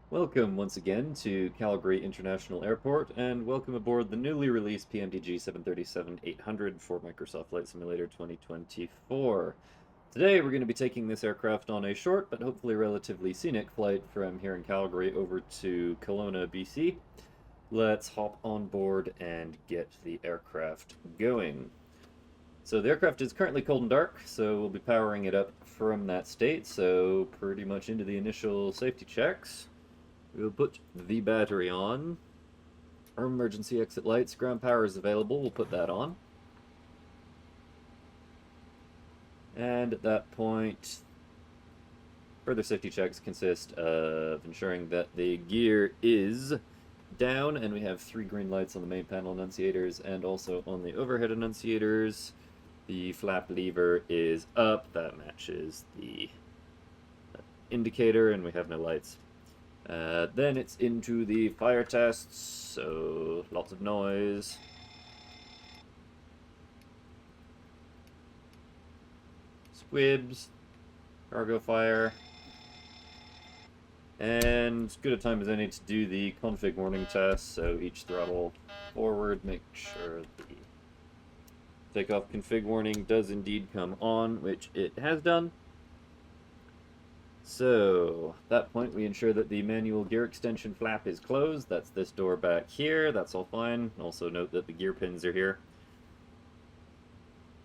Welcome once again to Calgary International Airport, and welcome aboard the newly released PMDG 737-800 for Microsoft Flight Simulator 2024. Today we're going to be taking this aircraft on a short but hopefully relatively scenic flight from here in Calgary over to Kelowna, BC. Let's hop on board and get the aircraft going. So the aircraft is currently cold and dark, so we'll be powering it up from that state, so pretty much into the initial safety checks. We'll put the battery on. Our emergency exit lights, ground power is available, we'll put that on. And at that point, further safety checks consist of ensuring that the gear is down, and we have 3 green lights on the main panel annunciators and also on the overhead annunciators. The flap lever is up, that matches the indicator, and we have no lights. Then it's into the fire tests, so lots of noise. Squibs, cargo fire, and good a time as any to do the config warning test, so each throttle forward, make sure the takeoff config warning does indeed come on, which it has done. So, at that point we ensure that the manual gear extension flap is closed. That's this door back here, that's all fine. Also note that the gear pins are here.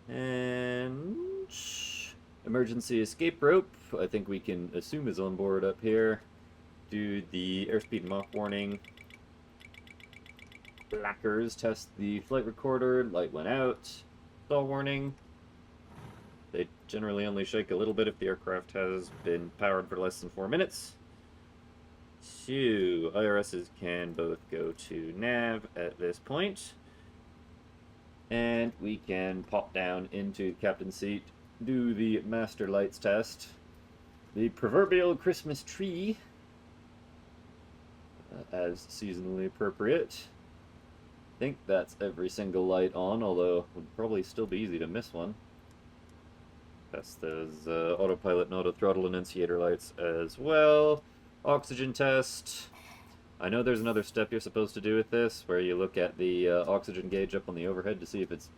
And emergency escape rope, I think we can assume is on board up here. Do the airspeed Mach warning. Blackers, test the flight recorder, light went out. Stall warning. They generally only shake a little bit if the aircraft has been powered for less than 4 minutes. So, IRSs can both go to nav at this point. And we can pop down into the captain's seat, do the master lights test. The proverbial Christmas tree, as seasonally appropriate. I think that's every single light on, although it would probably still be easy to miss one. Test those autopilot and auto throttle annunciator lights as well. Oxygen test. I know there's another step you're supposed to do with this, where you look at the oxygen gauge up on the overhead to see if it's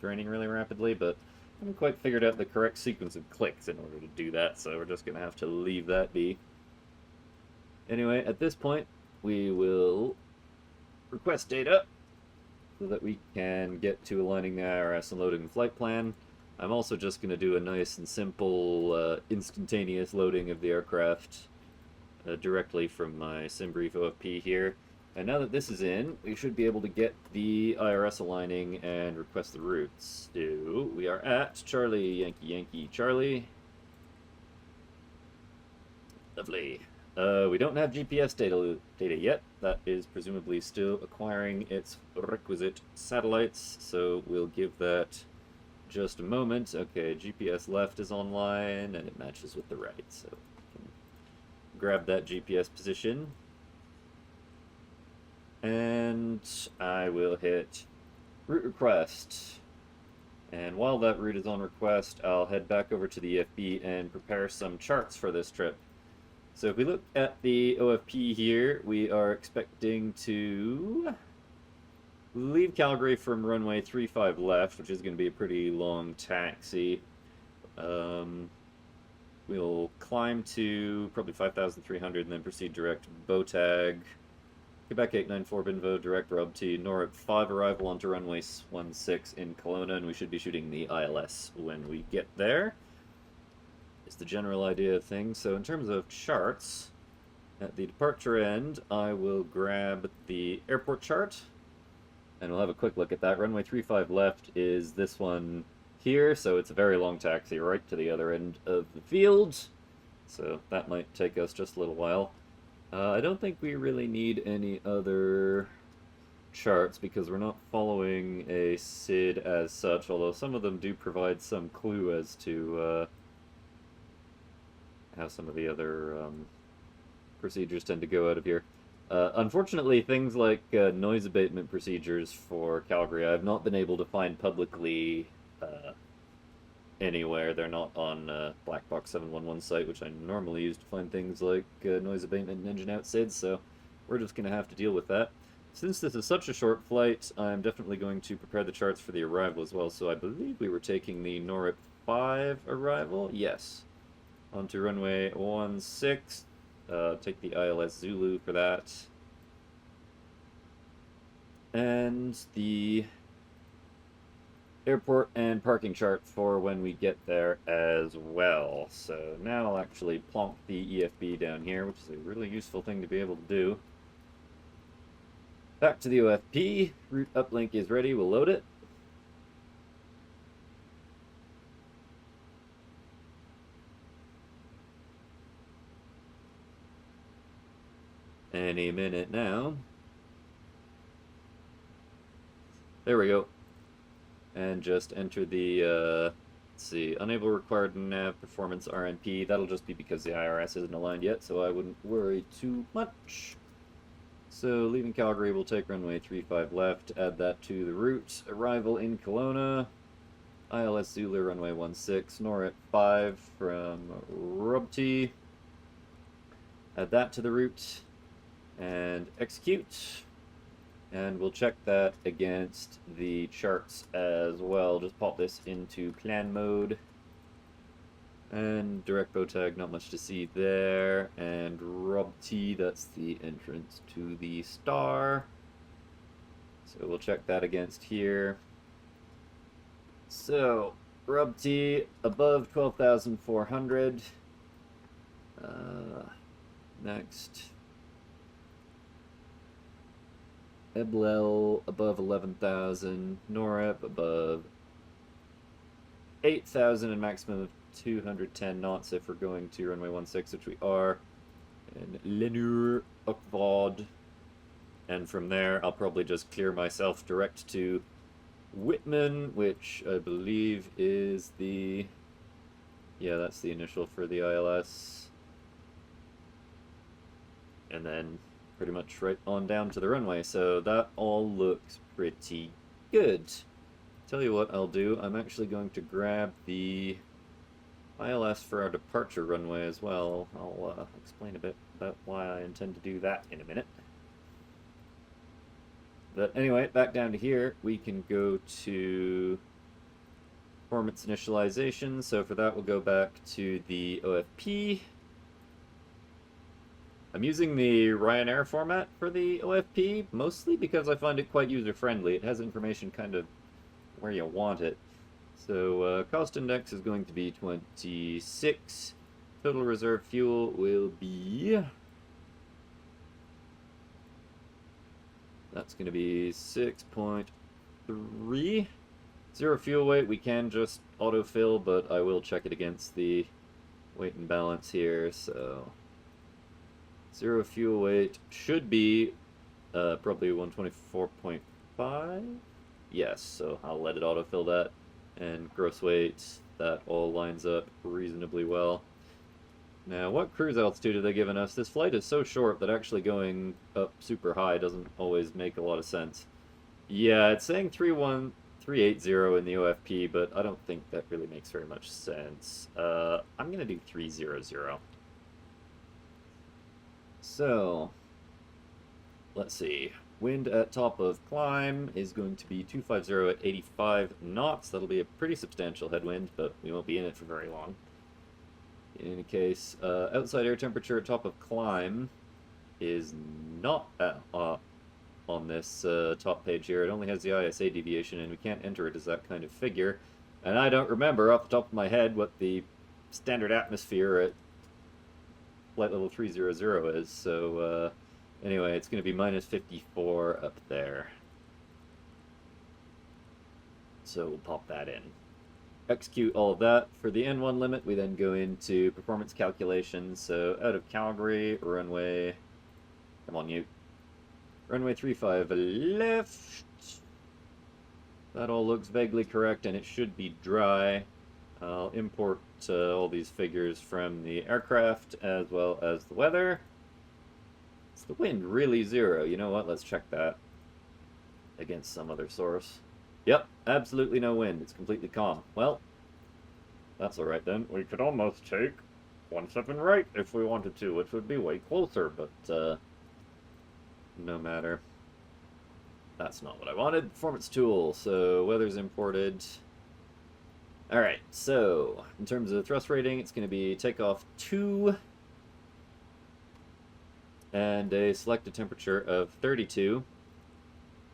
draining really rapidly, but I haven't quite figured out the correct sequence of clicks in order to do that, so we're just going to have to leave that be. Anyway, at this point, we will request data so that we can get to aligning the IRS and loading the flight plan. I'm also just going to do a nice and simple instantaneous loading of the aircraft directly from my SimBrief OFP here. And now that this is in, we should be able to get the IRS aligning and request the routes. So we are at Charlie Yankee Yankee Charlie. Lovely. We don't have GPS data yet. That is presumably still acquiring its requisite satellites, so we'll give that just a moment. Okay, GPS left is online, and it matches with the right, so we can grab that GPS position. And I will hit route request. And while that route is on request, I'll head back over to the EFB and prepare some charts for this trip. So if we look at the OFP here, we are expecting to leave Calgary from runway 35 left, which is going to be a pretty long taxi. We'll climb to probably 5,300 and then proceed direct Botag. Quebec 894 Binvo, direct Rob T, Norip 5 arrival onto runway 16 in Kelowna, and we should be shooting the ILS when we get there. Is the general idea of things. So in terms of charts, at the departure end, I will grab the airport chart, and we'll have a quick look at that. Runway 35 left is this one here, so it's a very long taxi right to the other end of the field, so that might take us just a little while. I don't think we really need any other charts because we're not following a SID as such, although some of them do provide some clue as to how some of the other procedures tend to go out of here. Unfortunately, things like noise abatement procedures for Calgary, I've not been able to find publicly anywhere. They're not on Black Box 711 site, which I normally use to find things like noise abatement and engine outsides, so we're just going to have to deal with that. Since this is such a short flight, I'm definitely going to prepare the charts for the arrival as well. So I believe we were taking the NORIP 5 arrival. Yes. Onto runway 16. Take the ILS Zulu for that. And the airport and parking chart for when we get there as well. So now I'll actually plonk the EFB down here, which is a really useful thing to be able to do. Back to the OFP. Route uplink is ready. We'll load it. Any minute now. There we go. And just enter the, let's see, unable required nav performance RNP. That'll just be because the IRS isn't aligned yet, so I wouldn't worry too much. So leaving Calgary, we'll take runway 35 left, add that to the route. Arrival in Kelowna. ILS Zulu runway 16, NORIP 5 from Rubti. Add that to the route and execute. And we'll check that against the charts as well. Just pop this into plan mode. And direct bow tag, not much to see there. And Rubti, that's the entrance to the star. So we'll check that against here. So, Rubti above 12,400. Next. Eblel above 11,000. Norep above 8,000 and maximum of 210 knots if we're going to runway 16, which we are. And Lenur Ukvod. And from there, I'll probably just clear myself direct to Whitman, which I believe is the... Yeah, that's the initial for the ILS. And then pretty much right on down to the runway. So that all looks pretty good. Tell you what I'll do. I'm actually going to grab the ILS for our departure runway as well. I'll explain a bit about why I intend to do that in a minute. But anyway, back down to here, we can go to performance initialization. So for that, we'll go back to the OFP. I'm using the Ryanair format for the OFP, mostly because I find it quite user-friendly. It has information kind of where you want it. So cost index is going to be 26. Total reserve fuel will be... That's going to be 6.3. Zero fuel weight, we can just autofill, but I will check it against the weight and balance here, so... Zero fuel weight should be probably 124.5. Yes, so I'll let it autofill that. And gross weight, that all lines up reasonably well. Now, what cruise altitude are they giving us? This flight is so short that actually going up super high doesn't always make a lot of sense. Yeah, it's saying 380 in the OFP, but I don't think that really makes very much sense. I'm going to do 300. So, let's see. Wind at top of climb is going to be 250 at 85 knots. That'll be a pretty substantial headwind, but we won't be in it for very long. In any case, outside air temperature at top of climb is not on this top page here. It only has the ISA deviation, and we can't enter it as that kind of figure. And I don't remember off the top of my head what the standard atmosphere at flight level 300 is, so anyway, it's going to be minus 54 up there. So we'll pop that in. Execute all of that. For the N1 limit, we then go into performance calculations. So out of Calgary, runway, come on you, runway 35 left. That all looks vaguely correct, and it should be dry. I'll import all these figures from the aircraft as well as the weather. Is the wind really zero? You know what? Let's check that against some other source. Yep, absolutely no wind. It's completely calm. Well, That's alright then. We could almost take 17 right if we wanted to, which would be way closer, but no matter. That's not what I wanted. Performance tool, so weather's imported. Alright, so in terms of thrust rating, it's going to be takeoff 2 and a selected temperature of 32.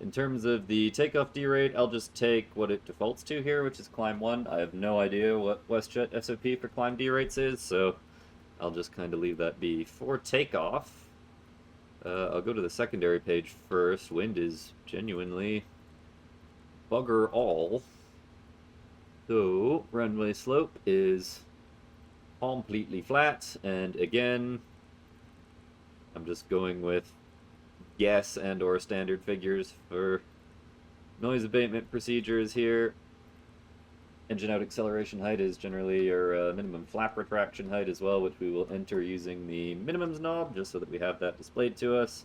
In terms of the takeoff D rate, I'll just take what it defaults to here, which is climb 1. I have no idea what WestJet SOP for climb D rates is, so I'll just kind of leave that be. For takeoff, I'll go to the secondary page first. Wind is genuinely bugger all. So, runway slope is completely flat, and again, I'm just going with guess and or standard figures for noise abatement procedures here. Engine out acceleration height is generally your minimum flap retraction height as well, which we will enter using the minimums knob, just so that we have that displayed to us.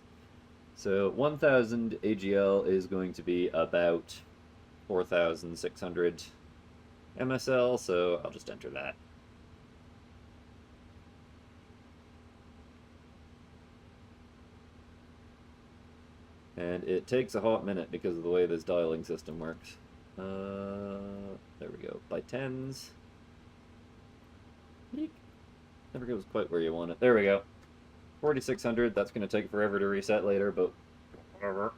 So 1000 AGL is going to be about 4,600 MSL, so I'll just enter that. And it takes a hot minute because of the way this dialing system works. There we go. By tens. Eek. Never goes quite where you want it. There we go. 4,600. That's going to take forever to reset later, but whatever.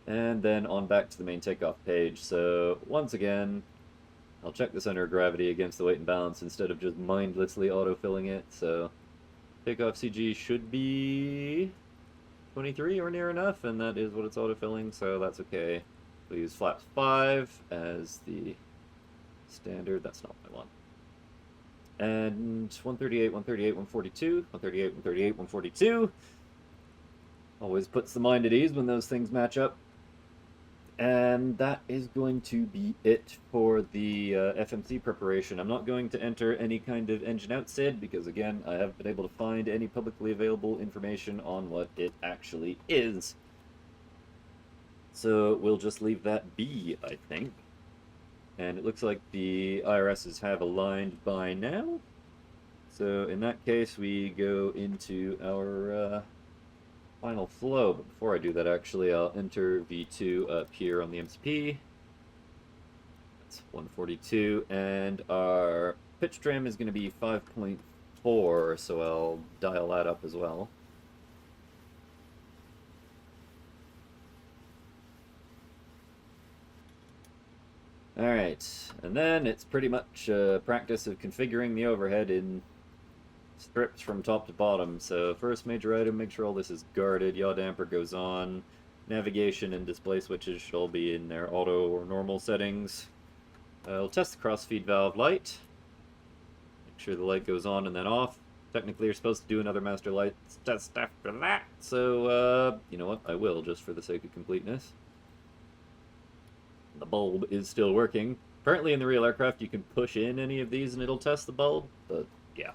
And then on back to the main takeoff page. So once again, I'll check the center of gravity against the weight and balance instead of just mindlessly autofilling it. So takeoff CG should be 23 or near enough, and that is what it's autofilling, so that's okay. We'll use flaps 5 as the standard. That's not what I want. And 138, 138, 142, 138, 138, 142. Always puts the mind at ease when those things match up. And that is going to be it for the FMC preparation. I'm not going to enter any kind of engine out SID because, again, I haven't been able to find any publicly available information on what it actually is. So we'll just leave that be, I think. And it looks like the IRSs have aligned by now. So in that case, we go into our final flow, but before I do that, actually, I'll enter V2 up here on the MCP. That's 142, and our pitch trim is going to be 5.4, so I'll dial that up as well. Alright, and then it's pretty much practice of configuring the overhead in strips from top to bottom. So first major item, make sure all this is guarded. Yaw damper goes on. Navigation and display switches should all be in their auto or normal settings. I'll test the cross-feed valve light. Make sure the light goes on and then off. Technically you're supposed to do another master light test after that, so you know what, I will, just for the sake of completeness. The bulb is still working. Apparently in the real aircraft you can push in any of these and it'll test the bulb, but yeah.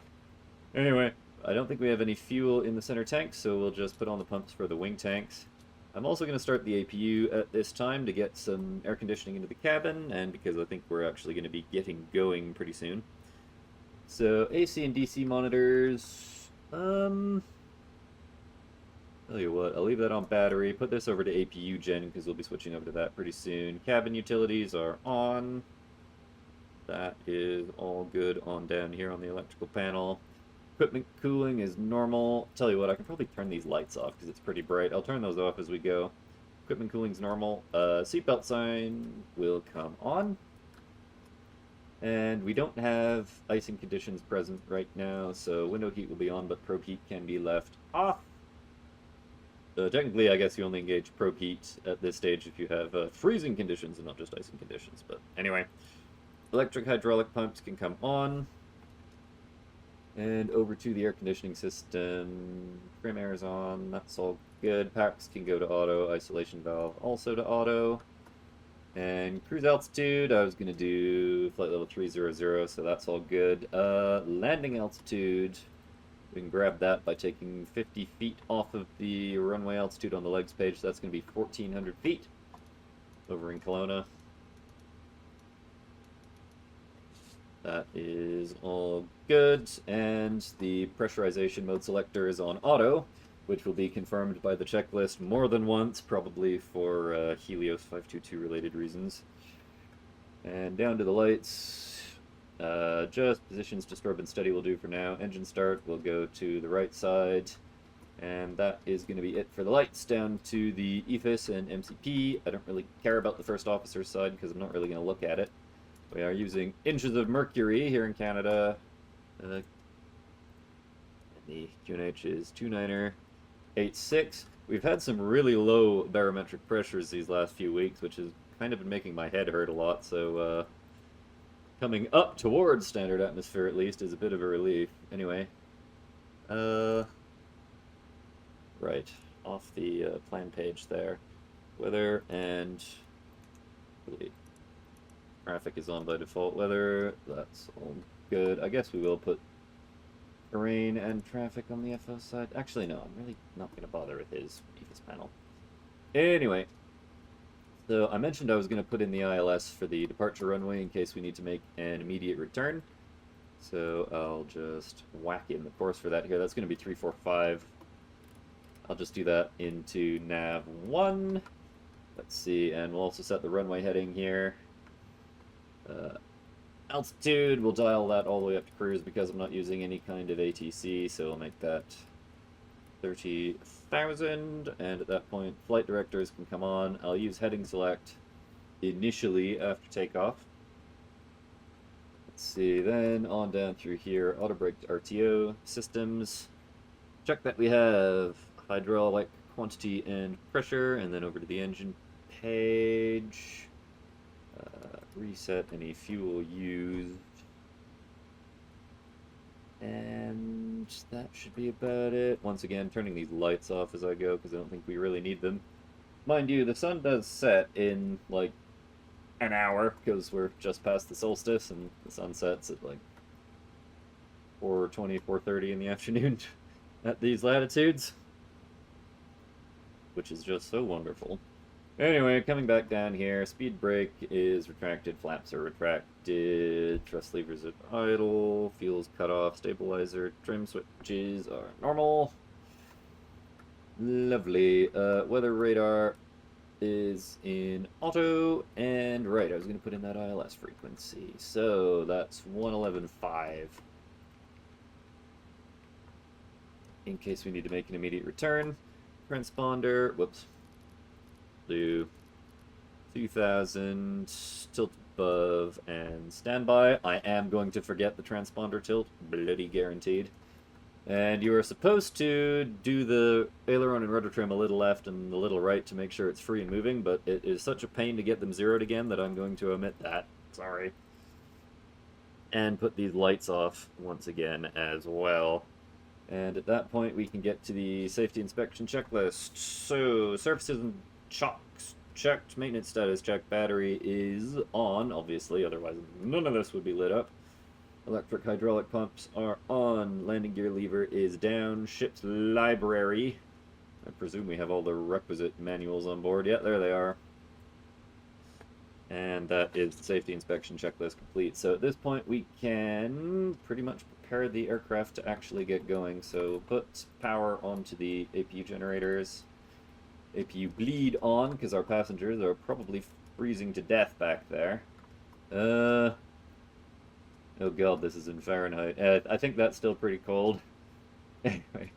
Anyway, I don't think we have any fuel in the center tank, so we'll just put on the pumps for the wing tanks. I'm also going to start the APU at this time to get some air conditioning into the cabin, and because I think we're actually going to be getting going pretty soon. So, AC and DC monitors, tell you what, I'll leave that on battery, put this over to APU gen, because we'll be switching over to that pretty soon. Cabin utilities are on. That is all good on down here on the electrical panel. Equipment cooling is normal. Tell you what, I can probably turn these lights off because it's pretty bright. I'll turn those off as we go. Equipment cooling's normal. Seatbelt sign will come on. And we don't have icing conditions present right now, so window heat will be on, but probe heat can be left off. Technically, I guess you only engage probe heat at this stage if you have freezing conditions and not just icing conditions. But anyway, electric hydraulic pumps can come on. And over to the air conditioning system. Trim air is on, that's all good. Packs can go to auto, isolation valve also to auto. And cruise altitude, I was going to do flight level 300, so that's all good. Landing altitude, we can grab that by taking 50 feet off of the runway altitude on the legs page, so that's going to be 1,400 feet over in Kelowna. That is all good, and the pressurization mode selector is on auto, which will be confirmed by the checklist more than once, probably for Helios 522 related reasons. And down to the lights, just positions to strobe and steady will do for now. Engine start will go to the right side, and that is going to be it for the lights. Down to the EFIS and MCP. I don't really care about the first officer's side because I'm not really going to look at it. We are using inches of mercury here in Canada. And the QNH is 29er86. We've had some really low barometric pressures these last few weeks, which has kind of been making my head hurt a lot, so coming up towards standard atmosphere at least is a bit of a relief. Anyway, right, off the plan page there. Weather and traffic is on by default. Weather, that's all good. I guess we will put terrain and traffic on the FO side. Actually, no, I'm really not going to bother with his panel. Anyway, so I mentioned I was going to put in the ILS for the departure runway in case we need to make an immediate return. So I'll just whack in the course for that here. That's going to be 345. I'll just do that into nav 1. Let's see, and we'll also set the runway heading here. Altitude, we'll dial that all the way up to cruise because I'm not using any kind of ATC, so I'll make that 30,000, and at that point flight directors can come on. I'll use heading select initially after takeoff. Let's see, then on down through here, auto brake to RTO systems. Check that we have hydraulic quantity and pressure, and then over to the engine page. Reset any fuel used. And that should be about it. Once again, turning these lights off as I go because I don't think we really need them. Mind you, the sun does set in like an hour because we're just past the solstice and the sun sets at like 4:20, 4:30 in the afternoon at these latitudes, which is just so wonderful. Anyway, coming back down here, speed brake is retracted, flaps are retracted, thrust levers at idle, fuel's cut off, stabilizer, trim switches are normal. Lovely. Weather radar is in auto, and right, I was going to put in that ILS frequency, so that's 111.5. In case we need to make an immediate return. Transponder, whoops. Do 2000, tilt above, and standby. I am going to forget the transponder tilt, bloody guaranteed. And you are supposed to do the aileron and rudder trim a little left and a little right to make sure it's free and moving, but it is such a pain to get them zeroed again that I'm going to omit that. Sorry. And put these lights off once again as well. And at that point we can get to the safety inspection checklist. So, surfaces and chocks checked, maintenance status checked, battery is on, obviously, otherwise none of this would be lit up. Electric hydraulic pumps are on, landing gear lever is down, ship's library. I presume we have all the requisite manuals on board. Yeah, there they are. And that is the safety inspection checklist complete. So at this point we can pretty much prepare the aircraft to actually get going. So put power onto the APU generators. APU bleed on, because our passengers are probably freezing to death back there. Oh god, this is in Fahrenheit. I think that's still pretty cold. Anyway.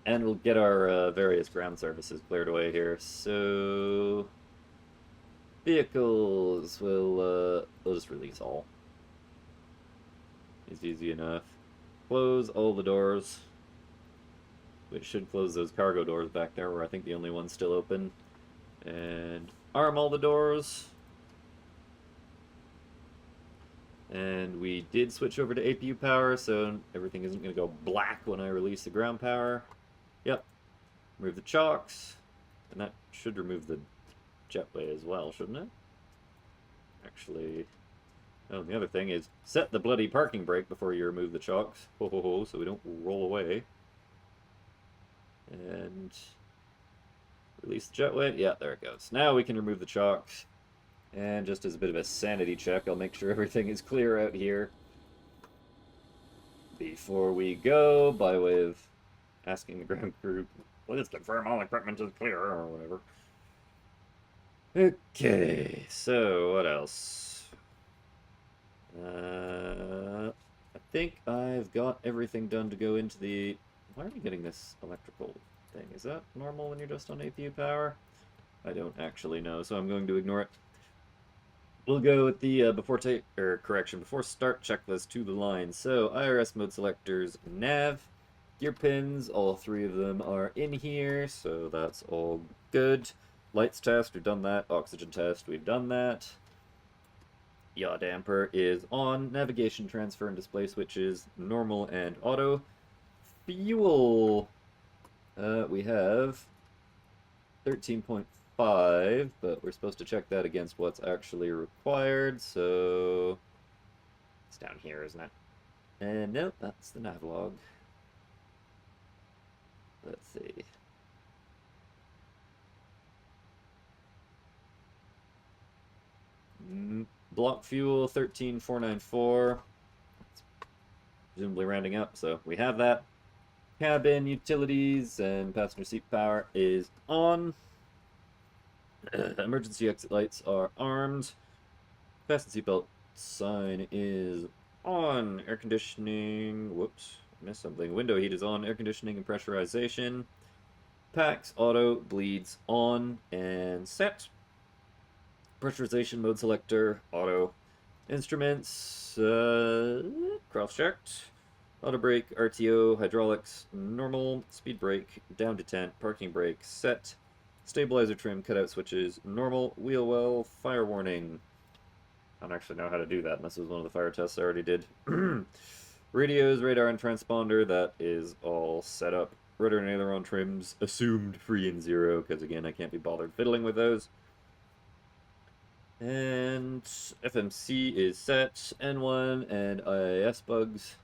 And we'll get our various ground services cleared away here. So... vehicles, we'll just release all. It's easy enough. Close all the doors. Which should close those cargo doors back there, where I think the only one's still open. And arm all the doors. And we did switch over to APU power, so everything isn't going to go black when I release the ground power. Yep. Remove the chocks. And that should remove the jetway as well, shouldn't it? Actually... oh, and the other thing is, set the bloody parking brake before you remove the chocks. Ho ho ho, so we don't roll away. And... release the jetway. Yeah, there it goes. Now we can remove the chocks. And just as a bit of a sanity check, I'll make sure everything is clear out here before we go, by way of asking the ground crew, please confirm all equipment is clear, or whatever. Okay, so what else? I think I've got everything done to go into the... Why are we getting this electrical thing? Is that normal when you're just on APU power? I don't actually know, so I'm going to ignore it. We'll go with the before start checklist to the line. So IRS mode selectors, nav, gear pins, all three of them are in here, so that's all good. Lights test, we've done that. Oxygen test, we've done that. Yaw damper is on. Navigation transfer and display switches, normal and auto. Fuel, we have 13.5, but we're supposed to check that against what's actually required, so it's down here, isn't it? And nope, that's the nav log. Let's see. Block fuel 13,494. Presumably rounding up, so we have that. Cabin, utilities, and passenger seat power is on. Emergency exit lights are armed. Fasten seatbelt sign is on. Air conditioning, whoops, missed something. Window heat is on. Air conditioning and pressurization. Packs, auto, bleeds on and set. Pressurization mode selector, auto. Instruments, cross-checked. Auto brake, RTO, hydraulics, normal. Speed brake, down to 10. Parking brake, set. Stabilizer trim, cutout switches, normal. Wheel well, fire warning. I don't actually know how to do that unless it was one of the fire tests I already did. Radios, radar, and transponder, that is all set up. Rudder and aileron trims, assumed free and zero, because again, I can't be bothered fiddling with those. And FMC is set, N1 and IIS bugs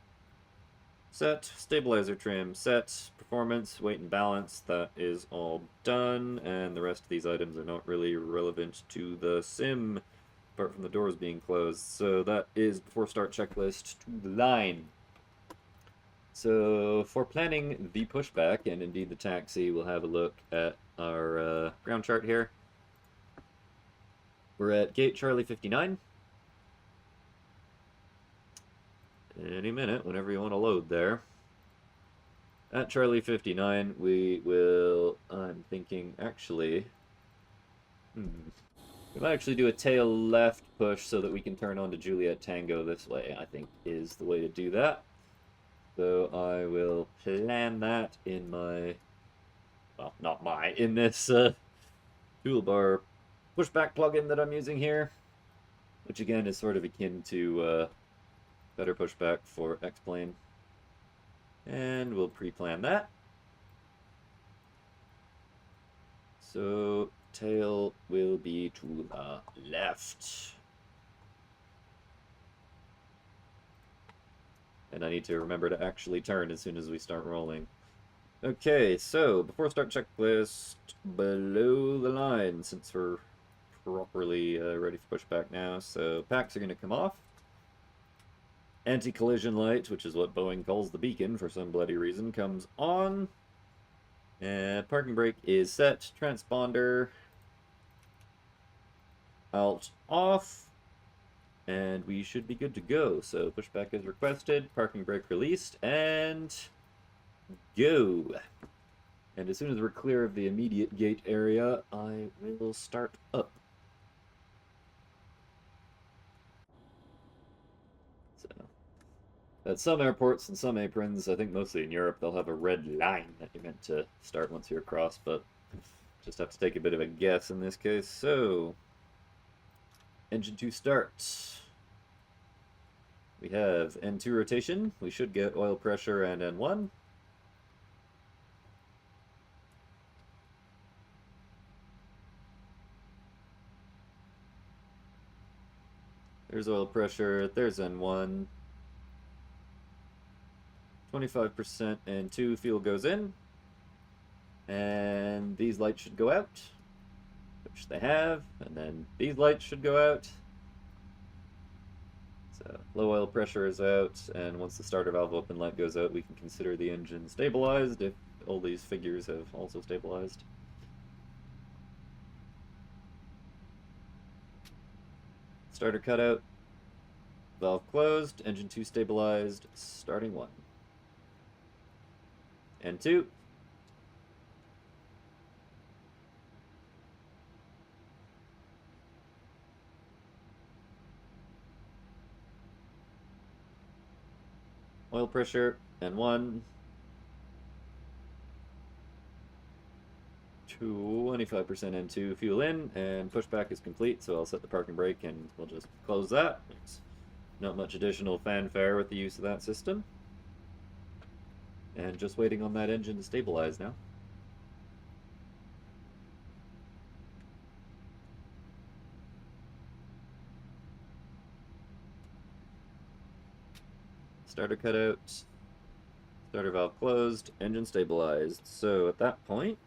set, stabilizer trim set, performance, weight and balance, that is all done, and the rest of these items are not really relevant to the sim, apart from the doors being closed. So that is before start checklist to the line. So for planning the pushback, and indeed the taxi, we'll have a look at our ground chart here. We're at gate Charlie 59. Any minute, whenever you want to load there. At Charlie 59, we will, I'm thinking, actually, we might actually do a tail left push so that we can turn on to Juliet Tango this way, I think is the way to do that. So I will plan that in my, well, not my, in this Toolbar Pushback plugin that I'm using here, which again is sort of akin to better pushback for X-Plane. And we'll pre-plan that. So tail will be to the left. And I need to remember to actually turn as soon as we start rolling. Okay, so before start checklist, below the line, since we're properly ready for pushback now. So packs are going to come off. Anti-collision light, which is what Boeing calls the beacon for some bloody reason, comes on. And parking brake is set. Transponder alt off. And we should be good to go. So pushback is requested, parking brake released, and go. And as soon as we're clear of the immediate gate area, I will start up. So, at some airports and some aprons, I think mostly in Europe, they'll have a red line that you're meant to start once you're across, but just have to take a bit of a guess in this case. So, engine 2 starts. We have N2 rotation. We should get oil pressure and N1. There's oil pressure. There's N1. 25% N2 fuel goes in. And these lights should go out. which they have, and then these lights should go out. So low oil pressure is out, and once the starter valve open light goes out, we can consider the engine stabilized if all these figures have also stabilized. Starter cutout, valve closed, engine 2 stabilized, starting 1. And 2. Oil pressure, and 1. 25% N2 fuel in, and pushback is complete, so I'll set the parking brake and we'll just close that. There's not much additional fanfare with the use of that system. And just waiting on that engine to stabilize now. Starter cutout, starter valve closed, engine stabilized. So at that point,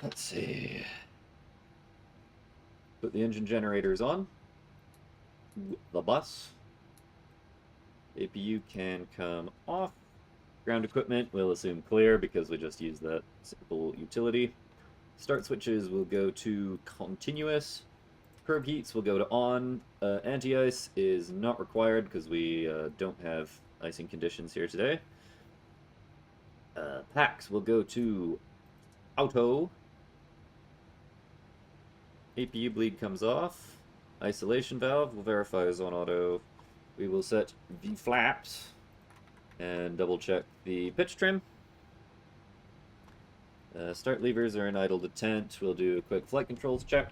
let's see. Put the engine generators on. The bus. APU can come off. Ground equipment we'll assume clear because we just use that simple utility. Start switches will go to continuous. Probe heats will go to on. Anti-ice is not required because we don't have icing conditions here today. Packs will go to auto. APU bleed comes off. Isolation valve will verify is on auto. We will set the flaps and double check the pitch trim. Start levers are in idle detent. We'll do a quick flight controls check.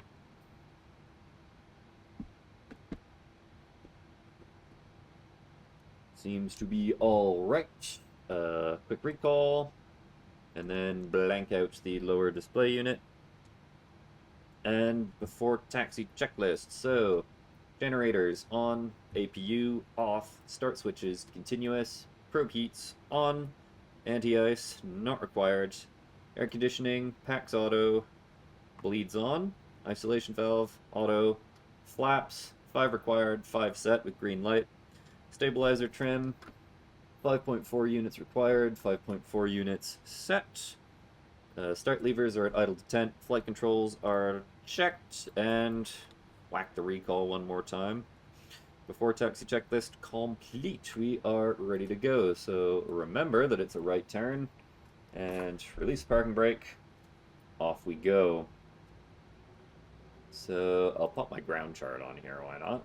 Seems to be all right. Quick recall, and then blank out the lower display unit. And before taxi checklist, so generators on, APU off, start switches continuous, probe heats on, anti-ice not required, air conditioning, packs auto, bleeds on, isolation valve auto, flaps 5 required, 5 set with green light, stabilizer trim 5.4 units required, 5.4 units set. Start levers are at idle detent, flight controls are checked, and whack the recall one more time. Before taxi checklist complete, we are ready to go. So remember that it's a right turn, and release parking brake, off we go. So I'll pop my ground chart on here, why not?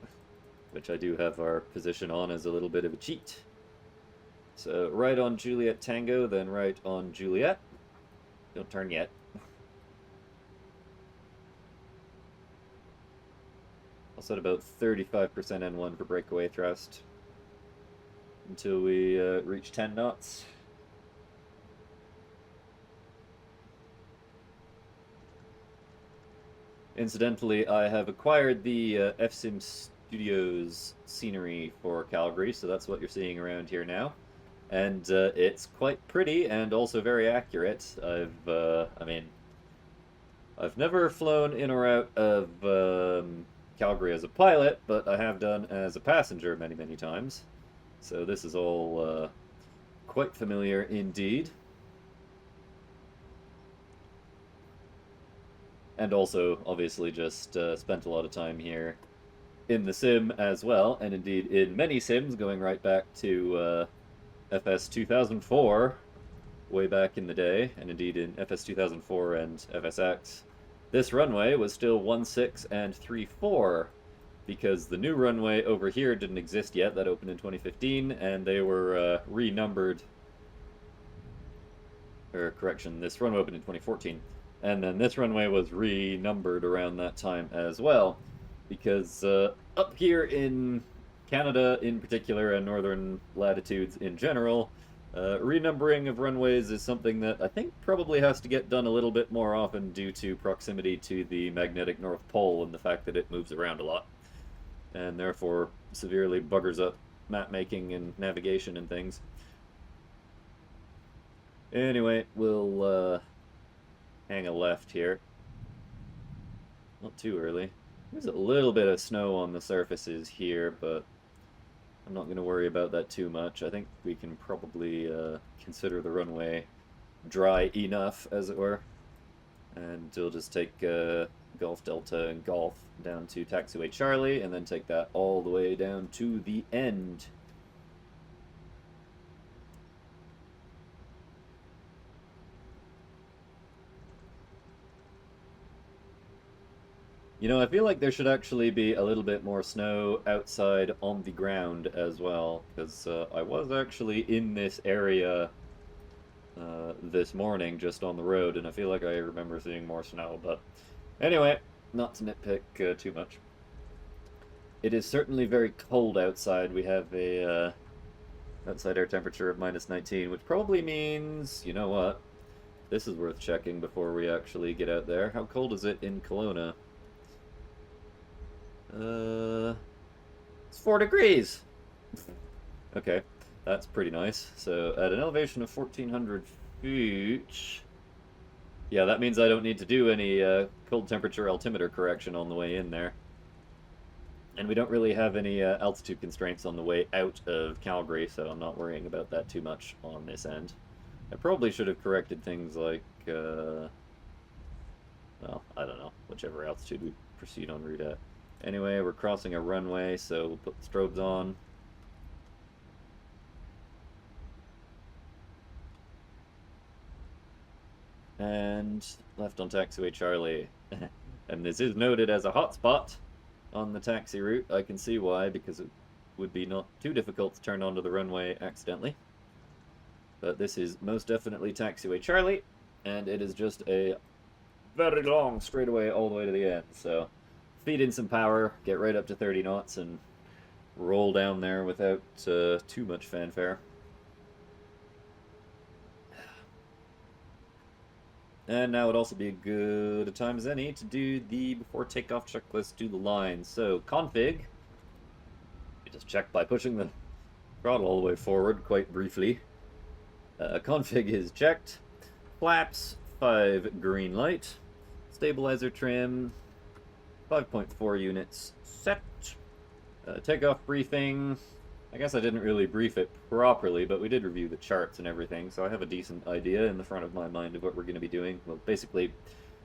Which I do have our position on as a little bit of a cheat. So right on Juliet Tango, then right on Juliet. Don't turn yet. I'll set about 35% N1 for breakaway thrust until we reach 10 knots. Incidentally, I have acquired the FSIM Studios scenery for Calgary, so that's what you're seeing around here now. And it's quite pretty and also very accurate. I've never flown in or out of Calgary as a pilot, but I have done as a passenger many, many times. So this is all quite familiar indeed. And also, obviously, just spent a lot of time here in the sim as well, and indeed in many sims, going right back to FS2004, way back in the day, and indeed in FS2004 and FSX. This runway was still 16 and 34, because the new runway over here didn't exist yet. That opened in 2015, and they were renumbered. Or correction, this runway opened in 2014. And then this runway was renumbered around that time as well, because up here in Canada in particular, and northern latitudes in general, renumbering of runways is something that I think probably has to get done a little bit more often due to proximity to the magnetic North Pole and the fact that it moves around a lot, and therefore severely buggers up map making and navigation and things. Anyway, we'll hang a left here. Not too early. There's a little bit of snow on the surfaces here, but I'm not going to worry about that too much. I think we can probably consider the runway dry enough, as it were. And we'll just take Golf Delta and Golf down to Taxiway Charlie, and then take that all the way down to the end. You know, I feel like there should actually be a little bit more snow outside on the ground as well, because I was actually in this area this morning just on the road, and I feel like I remember seeing more snow, but anyway, not to nitpick too much. It is certainly very cold outside. We have a outside air temperature of -19, which probably means, you know what, this is worth checking before we actually get out there. How cold is it in Kelowna? It's 4 degrees. Okay, that's pretty nice. So at an elevation of 1,400 feet, yeah, that means I don't need to do any cold temperature altimeter correction on the way in there. And we don't really have any altitude constraints on the way out of Calgary, so I'm not worrying about that too much on this end. I probably should have corrected things like, well, I don't know, whichever altitude we proceed en route at. Anyway, we're crossing a runway, so we'll put the strobes on. And left on Taxiway Charlie. And this is noted as a hotspot on the taxi route. I can see why, because it would be not too difficult to turn onto the runway accidentally. But this is most definitely Taxiway Charlie, and it is just a very long straightaway all the way to the end, so feed in some power, get right up to 30 knots, and roll down there without too much fanfare. And now would also be a good time as any to do the before takeoff checklist to the line. So config, you just check by pushing the throttle all the way forward quite briefly. Config is checked. Flaps, 5 green light. Stabilizer trim, 5.4 units set. Takeoff briefing. I guess I didn't really brief it properly, but we did review the charts and everything, so I have a decent idea in the front of my mind of what we're going to be doing. We'll basically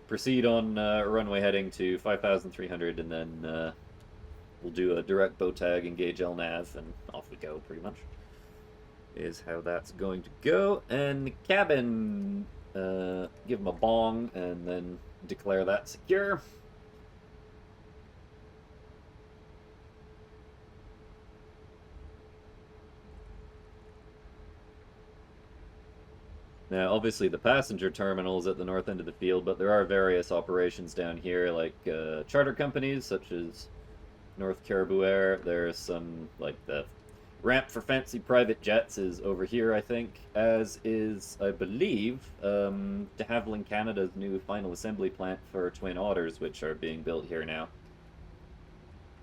proceed on runway heading to 5,300, and then we'll do a direct bow tag, engage LNAV, and off we go, pretty much. Is how that's going to go. And the cabin, give them a bong, and then declare that secure. Now, obviously, the passenger terminal is at the north end of the field, but there are various operations down here, like charter companies, such as North Caribou Air. There's some, like, the ramp for fancy private jets is over here, I think, as is, I believe, de Havilland Canada's new final assembly plant for Twin Otters, which are being built here now.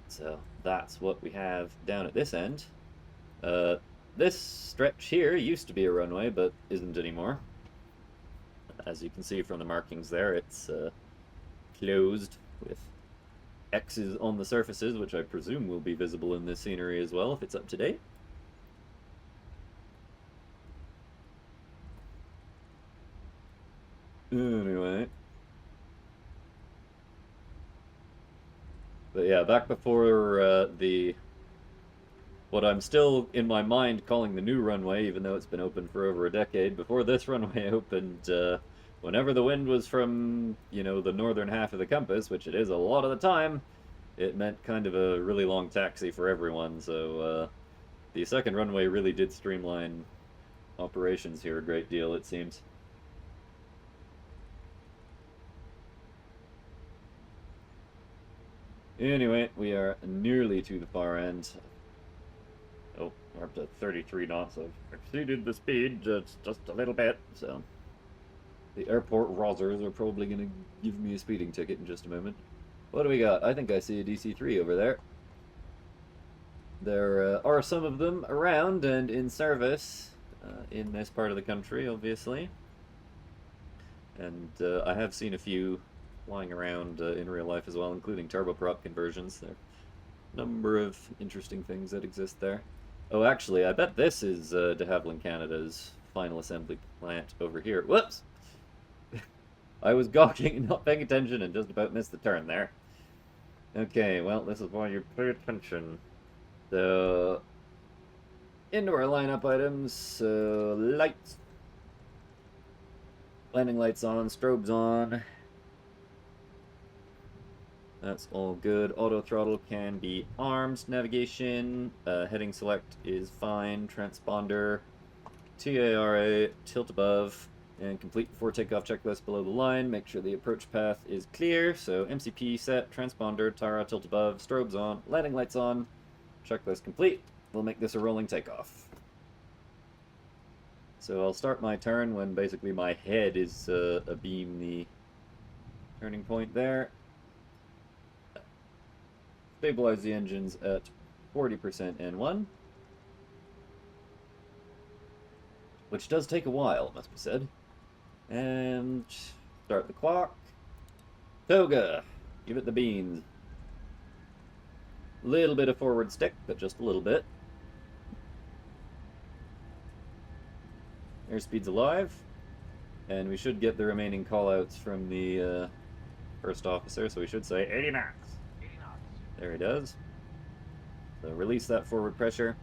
So, that's what we have down at this end. This stretch here used to be a runway, but isn't anymore. As you can see from the markings there, it's closed with X's on the surfaces, which I presume will be visible in this scenery as well if it's up to date. Anyway. But yeah, back before what I'm still, in my mind, calling the new runway, even though it's been open for over a decade. Before this runway opened, whenever the wind was from, you know, the northern half of the compass, which it is a lot of the time, it meant kind of a really long taxi for everyone. So the second runway really did streamline operations here a great deal, it seems. Anyway, we are nearly to the far end. Oh, we're up to 33 knots. I've exceeded the speed just a little bit, so the airport rozzers are probably going to give me a speeding ticket in just a moment. What do we got? I think I see a DC-3 over there. There are some of them around and in service in this part of the country, obviously. And I have seen a few flying around in real life as well, including turboprop conversions. There are a number of interesting things that exist there. Oh, actually, I bet this is de Havilland Canada's final assembly plant over here. Whoops! I was gawking and not paying attention and just about missed the turn there. Okay, well, this is why you pay attention. So, into our lineup items, so lights. Landing lights on, strobes on. That's all good. Auto throttle can be armed. Navigation, heading select is fine. Transponder, TARA, tilt above, and complete before takeoff checklist below the line. Make sure the approach path is clear. So MCP set, transponder, TARA, tilt above, strobes on, landing lights on, checklist complete. We'll make this a rolling takeoff. So I'll start my turn when basically my head is abeam the turning point there. Stabilize the engines at 40% N1. Which does take a while, it must be said. And start the clock. Toga, give it the beans. Little bit of forward stick, but just a little bit. Airspeed's alive. And we should get the remaining callouts from the first officer, so we should say 80 knots. There he does. So release that forward pressure.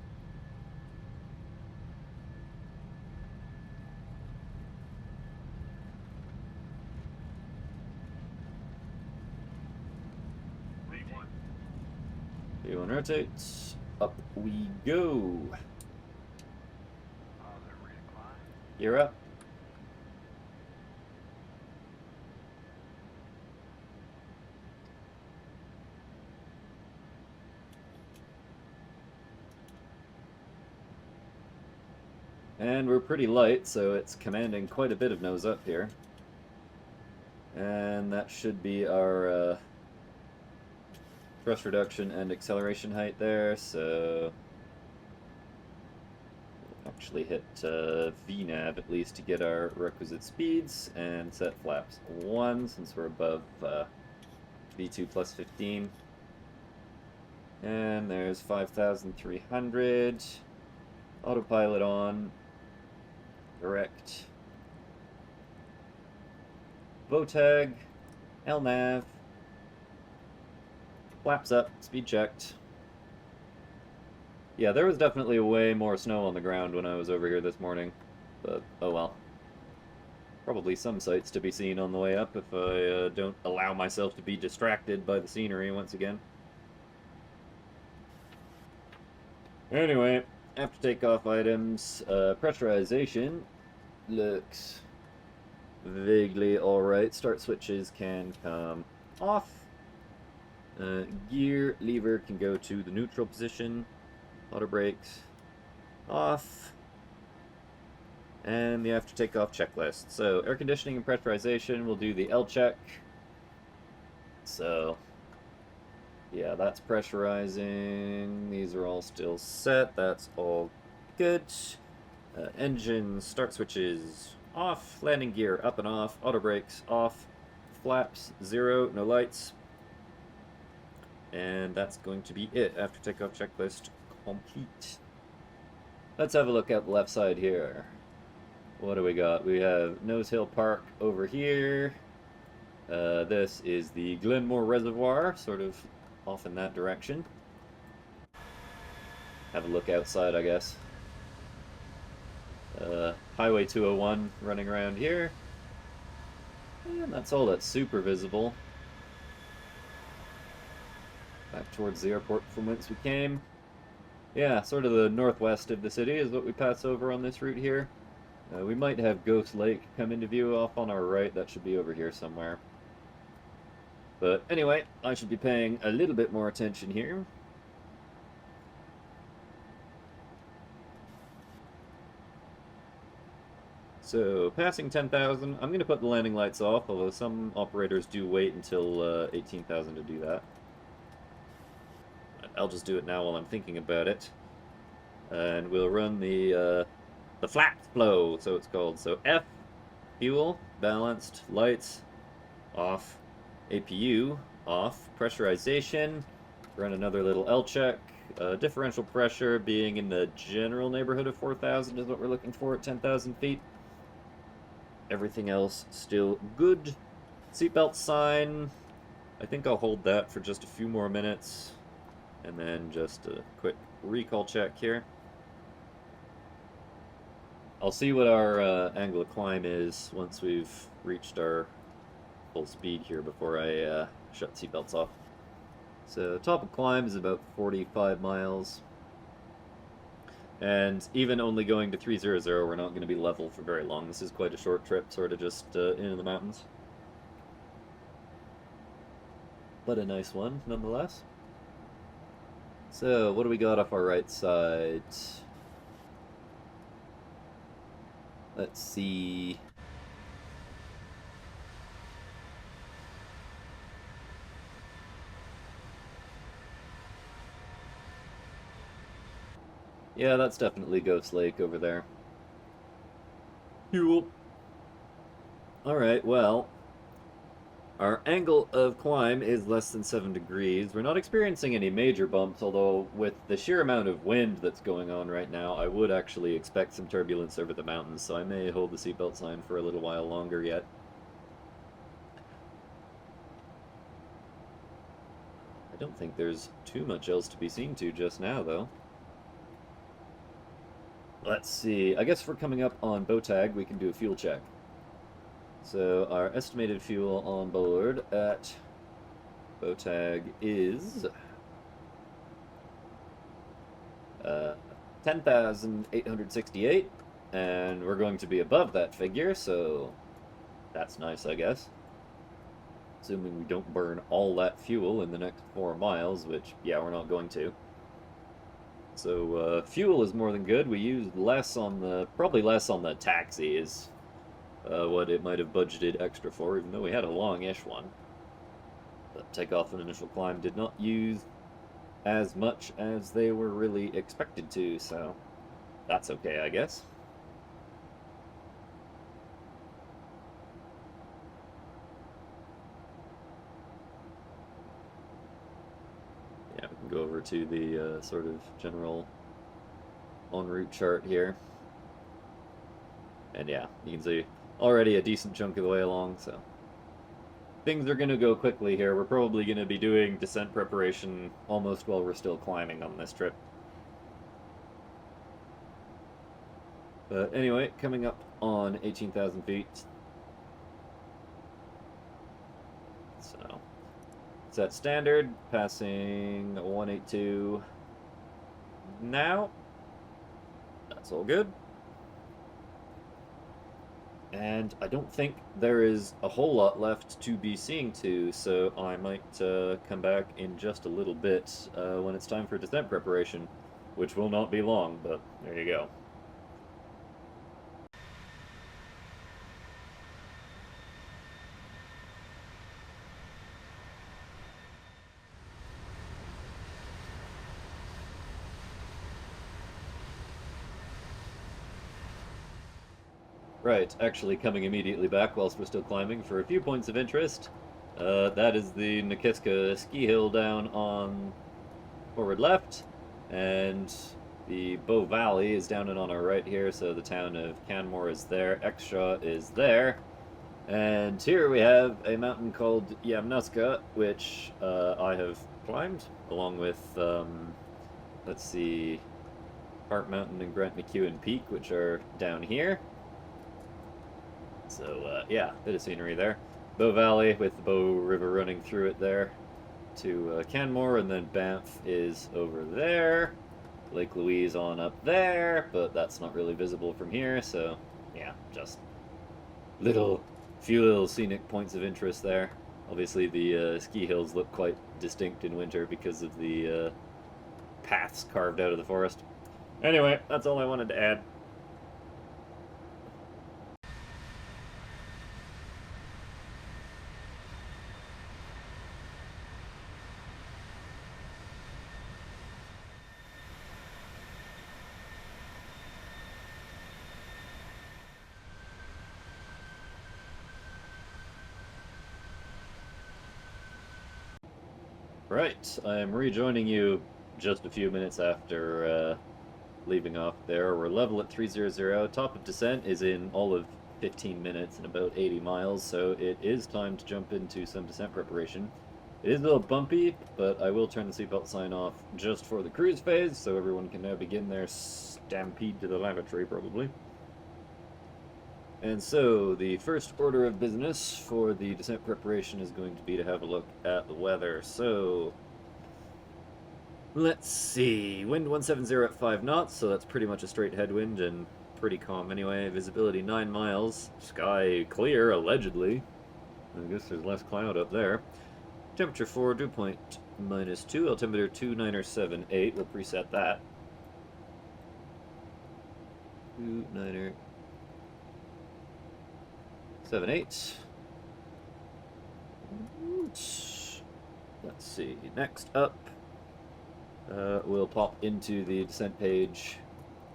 V1 rotates. Up we go. You're up. And we're pretty light, so it's commanding quite a bit of nose up here. And that should be our thrust reduction and acceleration height there, so we'll actually hit VNAV at least to get our requisite speeds, and set flaps 1 since we're above V2 plus 15. And there's 5,300. Autopilot on. Direct. VOTAG. LNAV. Flaps up. Speed checked. Yeah, there was definitely way more snow on the ground when I was over here this morning. But, oh well. Probably some sights to be seen on the way up if I don't allow myself to be distracted by the scenery once again. Anyway, after takeoff items, pressurization looks vaguely alright. Start switches can come off. Gear lever can go to the neutral position. Auto brakes off. And the after takeoff checklist. So air conditioning and pressurization, we'll do the L check. So yeah, that's pressurizing. These are all still set. That's all good. Engine start switches off. Landing gear up and off. Auto brakes off. Flaps 0. No lights. And that's going to be it. After takeoff checklist complete. Let's have a look at the left side here. What do we got? We have Nose Hill Park over here. This is the Glenmore Reservoir, sort of off in that direction. Have a look outside, I guess. Highway 201 running around here. And that's all that's super visible. Back towards the airport from whence we came. Yeah, sort of the northwest of the city is what we pass over on this route here. We might have Ghost Lake come into view off on our right. That should be over here somewhere. But anyway, I should be paying a little bit more attention here. So, passing 10,000, I'm going to put the landing lights off, although some operators do wait until 18,000 to do that. I'll just do it now while I'm thinking about it. And we'll run the flap flow, so it's called. So F, Fuel, balanced, lights, off, APU, off, pressurization, run another little L check, differential pressure being in the general neighborhood of 4,000 is what we're looking for at 10,000 feet. Everything else still good. Seatbelt sign, I think I'll hold that for just a few more minutes, and then just a quick recall check here. I'll see what our angle of climb is once we've reached our full speed here before I shut seatbelts off. So top of climb is about 45 miles. And even only going to 300, we're not going to be level for very long. This is quite a short trip, sort of just into the mountains. But a nice one, nonetheless. So, what do we got off our right side? Let's see. Yeah, that's definitely Ghost Lake over there. Cool. Alright, well, our angle of climb is less than 7 degrees. We're not experiencing any major bumps, although with the sheer amount of wind that's going on right now, I would actually expect some turbulence over the mountains, so I may hold the seatbelt sign for a little while longer yet. I don't think there's too much else to be seen to just now, though. Let's see. I guess if we're coming up on bow tag, we can do a fuel check. So our estimated fuel on board at bow tag is 10,868, and we're going to be above that figure, so that's nice, I guess. Assuming we don't burn all that fuel in the next 4 miles, which, yeah, we're not going to. So fuel is more than good. We used less on the, probably less on the taxi is what it might have budgeted extra for, even though we had a long-ish one. But takeoff and initial climb did not use as much as they were really expected to, so that's okay, I guess. Yeah, we can go over to the sort of general en route chart here. And yeah, you can see already a decent chunk of the way along, so things are going to go quickly here. We're probably going to be doing descent preparation almost while we're still climbing on this trip. But anyway, coming up on 18,000 feet. So, set standard, passing 182 now. That's all good. And I don't think there is a whole lot left to be seeing to, so I might come back in just a little bit when it's time for descent preparation, which will not be long, but there you go. Right, actually coming immediately back whilst we're still climbing for a few points of interest. That is the Nakiska ski hill down on forward left, and the Bow Valley is down and on our right here, so the town of Canmore is there, Exshaw is there, and here we have a mountain called Yamnuska, which I have climbed, along with, let's see, Hart Mountain and Grant McEwen Peak, which are down here. So, yeah, bit of scenery there. Bow Valley with the Bow River running through it there to Canmore, and then Banff is over there. Lake Louise on up there, but that's not really visible from here, so yeah, just few little scenic points of interest there. Obviously the ski hills look quite distinct in winter because of the paths carved out of the forest. Anyway, that's all I wanted to add. Right, I'm rejoining you just a few minutes after leaving off there. We're level at 300. Top of descent is in all of 15 minutes and about 80 miles, so it is time to jump into some descent preparation. It is a little bumpy, but I will turn the seatbelt sign off just for the cruise phase, so everyone can now begin their stampede to the lavatory, probably. And so, the first order of business for the descent preparation is going to be to have a look at the weather. So, let's see. Wind 170 at 5 knots, so that's pretty much a straight headwind and pretty calm anyway. Visibility 9 miles. Sky clear, allegedly. I guess there's less cloud up there. Temperature 4, dew point -2, altimeter 2978. We'll preset that. 2978. Let's see. Next up, we'll pop into the descent page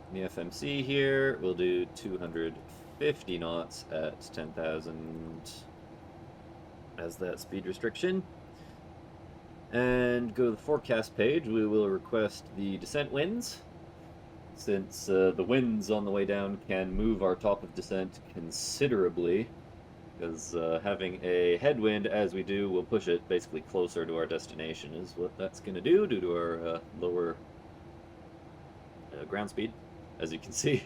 in the FMC here. We'll do 250 knots at 10,000 as that speed restriction. And go to the forecast page. We will request the descent winds, since the winds on the way down can move our top of descent considerably, because having a headwind as we do will push it basically closer to our destination is what that's going to do due to our lower ground speed. As you can see,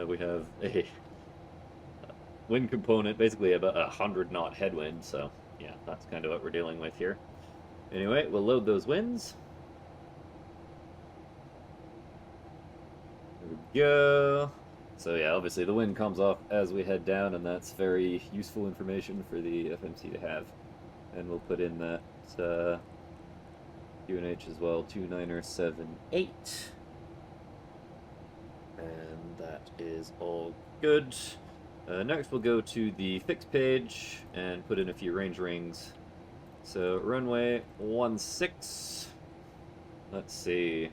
we have a wind component, basically about a 100-knot headwind, so yeah, that's kind of what we're dealing with here. Anyway, we'll load those winds. There we go. So yeah, obviously the wind comes off as we head down, and that's very useful information for the FMC to have. And we'll put in that UNH as well, 2978. And that is all good. Next we'll go to the fix page and put in a few range rings. So runway 16. Let's see.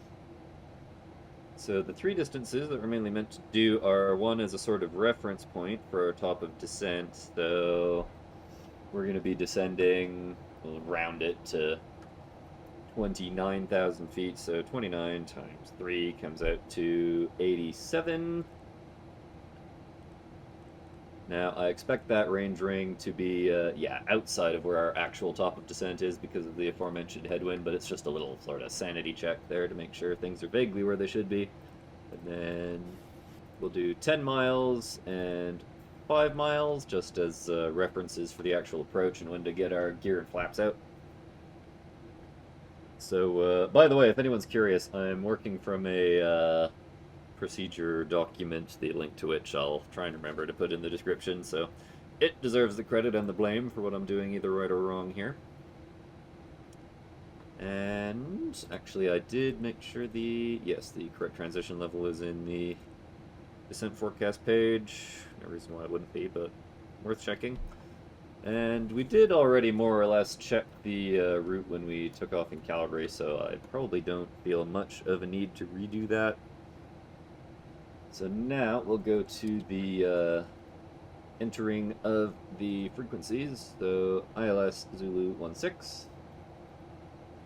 So the three distances that we're mainly meant to do are one as a sort of reference point for our top of descent. So we're going to be descending, we'll round it to 29,000 feet. So 29 times 3 comes out to 87. Now, I expect that range ring to be, yeah, outside of where our actual top of descent is because of the aforementioned headwind, but it's just a little sort of sanity check there to make sure things are vaguely where they should be. And then we'll do 10 miles and 5 miles just as references for the actual approach and when to get our gear and flaps out. So, by the way, if anyone's curious, I'm working from a procedure document, the link to which I'll try and remember to put in the description, so it deserves the credit and the blame for what I'm doing either right or wrong here. And actually I did make sure the correct transition level is in the descent forecast page. No reason why it wouldn't be, but worth checking. And we did already more or less check the route when we took off in Calgary, so I probably don't feel much of a need to redo that. So now we'll go to the entering of the frequencies. So ILS Zulu 16.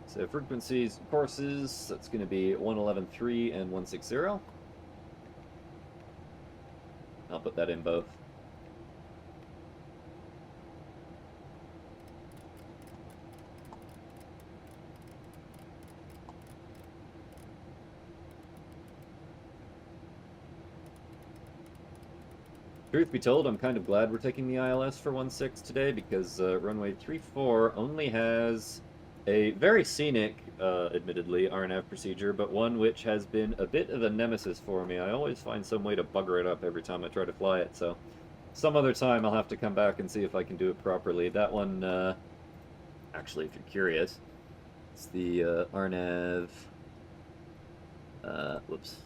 So frequencies, courses, that's going to be 111.3 and 160. I'll put that in both. Truth be told, I'm kind of glad we're taking the ILS for 16 today because runway 34 only has a very scenic, admittedly, RNAV procedure, but one which has been a bit of a nemesis for me. I always find some way to bugger it up every time I try to fly it, so some other time I'll have to come back and see if I can do it properly. That one, actually, if you're curious, it's the RNAV, whoops.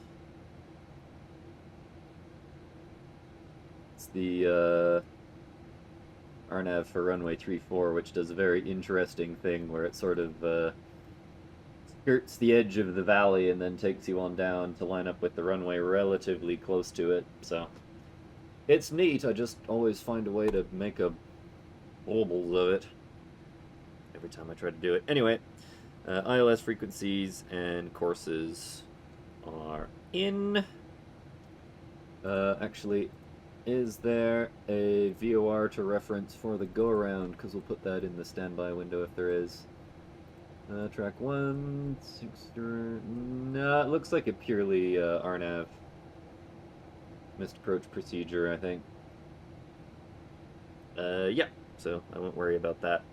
The RNAV for runway 34, which does a very interesting thing where it sort of skirts the edge of the valley and then takes you on down to line up with the runway relatively close to it. So it's neat. I just always find a way to make a baubles of it every time I try to do it. Anyway, ILS frequencies and courses are in. Actually, is there a VOR to reference for the go-around? Because we'll put that in the standby window if there is. Track 1, 6, no, it looks like a purely RNAV missed approach procedure, I think. Yeah, so I won't worry about that.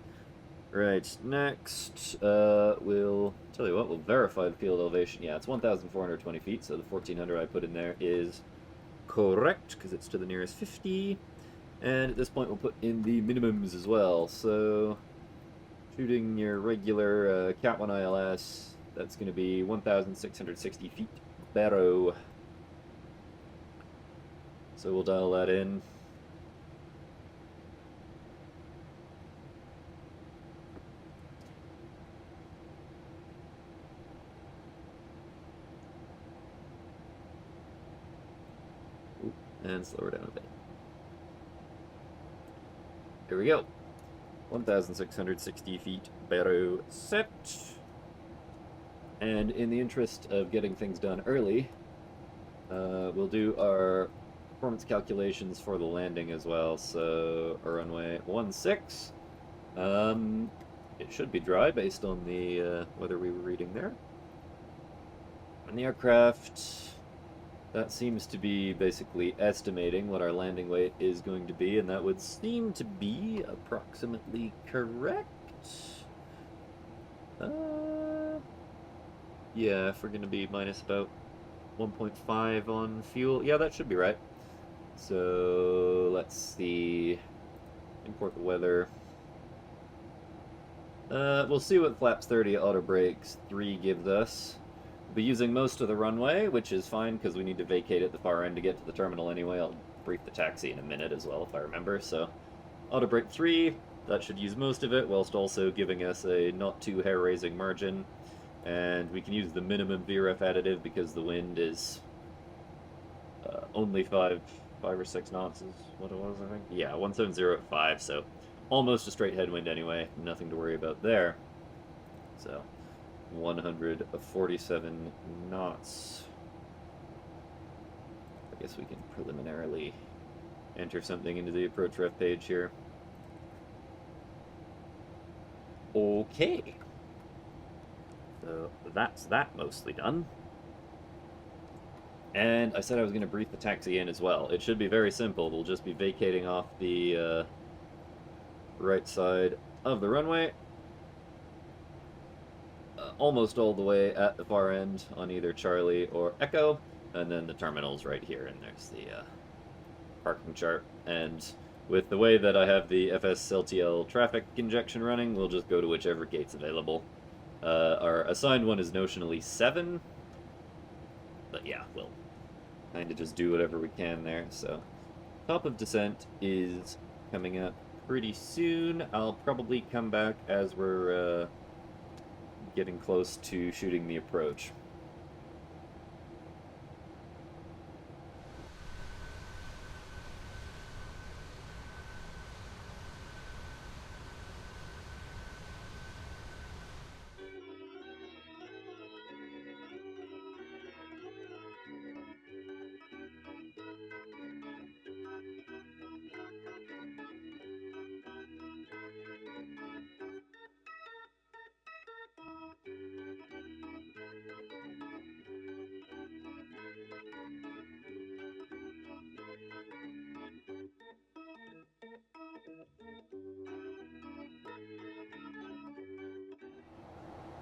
Right, next, we'll tell you what, we'll verify the field elevation. Yeah, it's 1,420 feet, so the 1,400 I put in there is correct, because it's to the nearest 50. And at this point, we'll put in the minimums as well. So, shooting your regular Cat 1 ILS, that's going to be 1,660 feet barrow. So we'll dial that in. And slow her down a bit. Here we go. 1,660 feet barrow set. And in the interest of getting things done early, we'll do our performance calculations for the landing as well. So, our runway 16. It should be dry based on the weather we were reading there. And the aircraft, that seems to be basically estimating what our landing weight is going to be, and that would seem to be approximately correct. Yeah, if we're going to be minus about 1.5 on fuel, yeah, that should be right. So, let's see. Import the weather. We'll see what Flaps 30 Auto Brakes 3 gives us. We'll be using most of the runway, which is fine because we need to vacate at the far end to get to the terminal anyway. I'll brief the taxi in a minute as well if I remember. So, Auto Brake 3, that should use most of it, whilst also giving us a not too hair-raising margin. And we can use the minimum VRF additive because the wind is only 5 or 6 knots is what it was, I think. Yeah, 170 at 5, so almost a straight headwind anyway. Nothing to worry about there. So, 147 knots. I guess we can preliminarily enter something into the approach ref page here. Okay. So that's that mostly done. And I said I was going to brief the taxi in as well. It should be very simple. We'll just be vacating off the right side of the runway. Almost all the way at the far end on either Charlie or Echo. And then the terminal's right here, and there's the parking chart. And with the way that I have the FSLTL traffic injection running, we'll just go to whichever gate's available. Our assigned one is notionally 7. But yeah, we'll kind of just do whatever we can there. So, top of descent is coming up pretty soon. I'll probably come back as we're getting close to shooting the approach.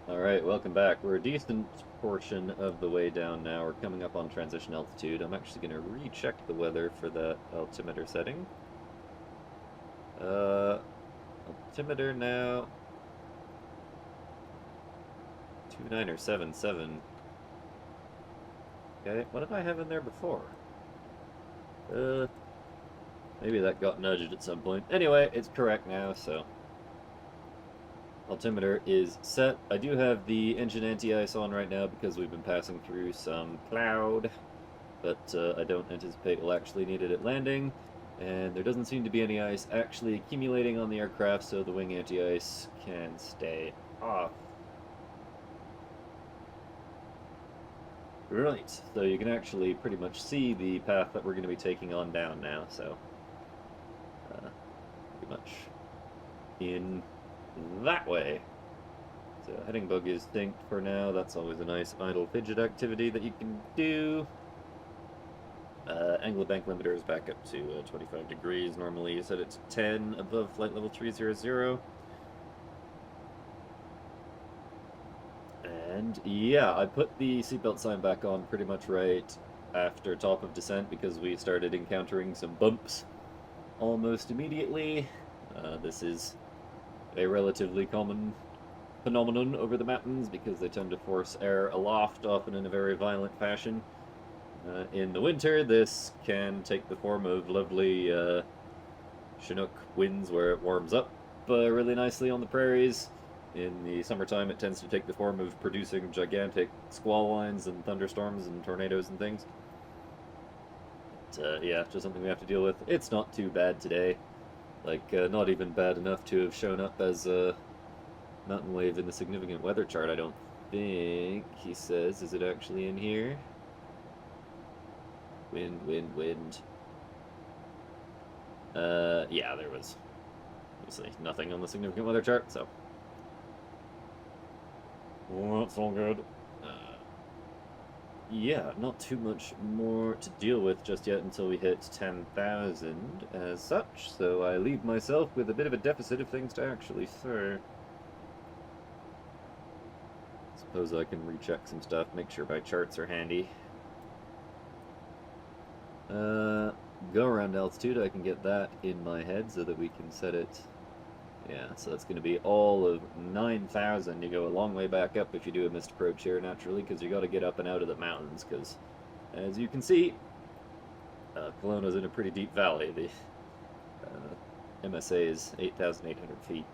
Alright, welcome back. We're a decent portion of the way down now. We're coming up on transition altitude. I'm actually going to recheck the weather for that altimeter setting. Altimeter now... 29 or 77. Okay, what did I have in there before? Maybe that got nudged at some point. Anyway, it's correct now, so... Altimeter is set. I do have the engine anti-ice on right now because we've been passing through some cloud, but I don't anticipate we'll actually need it at landing, and there doesn't seem to be any ice actually accumulating on the aircraft, so the wing anti-ice can stay off. Right, so you can actually pretty much see the path that we're going to be taking on down now, so pretty much in that way. So heading bug is synced for now. That's always a nice idle fidget activity that you can do. Angle of bank limiter is back up to 25 degrees. Normally you set it to 10 above flight level 300. And yeah, I put the seatbelt sign back on pretty much right after top of descent because we started encountering some bumps almost immediately. This is a relatively common phenomenon over the mountains because they tend to force air aloft, often in a very violent fashion. In the winter, this can take the form of lovely Chinook winds where it warms up really nicely on the prairies. In the summertime, it tends to take the form of producing gigantic squall lines and thunderstorms and tornadoes and things. But, yeah, just something we have to deal with. It's not too bad today. Like, not even bad enough to have shown up as a mountain wave in the significant weather chart, I don't think. He says, is it actually in here? Wind, wind, wind. Yeah, there was obviously nothing on the significant weather chart, so. Well, that's all good. Yeah, not too much more to deal with just yet until we hit 10,000 as such, so I leave myself with a bit of a deficit of things to actually say. Suppose I can recheck some stuff, make sure my charts are handy. Go around altitude, I can get that in my head so that we can set it. Yeah, so that's going to be all of 9,000. You go a long way back up if you do a missed approach here, naturally, because you got to get up and out of the mountains, because, as you can see, Kelowna's in a pretty deep valley. The MSA is 8,800 feet.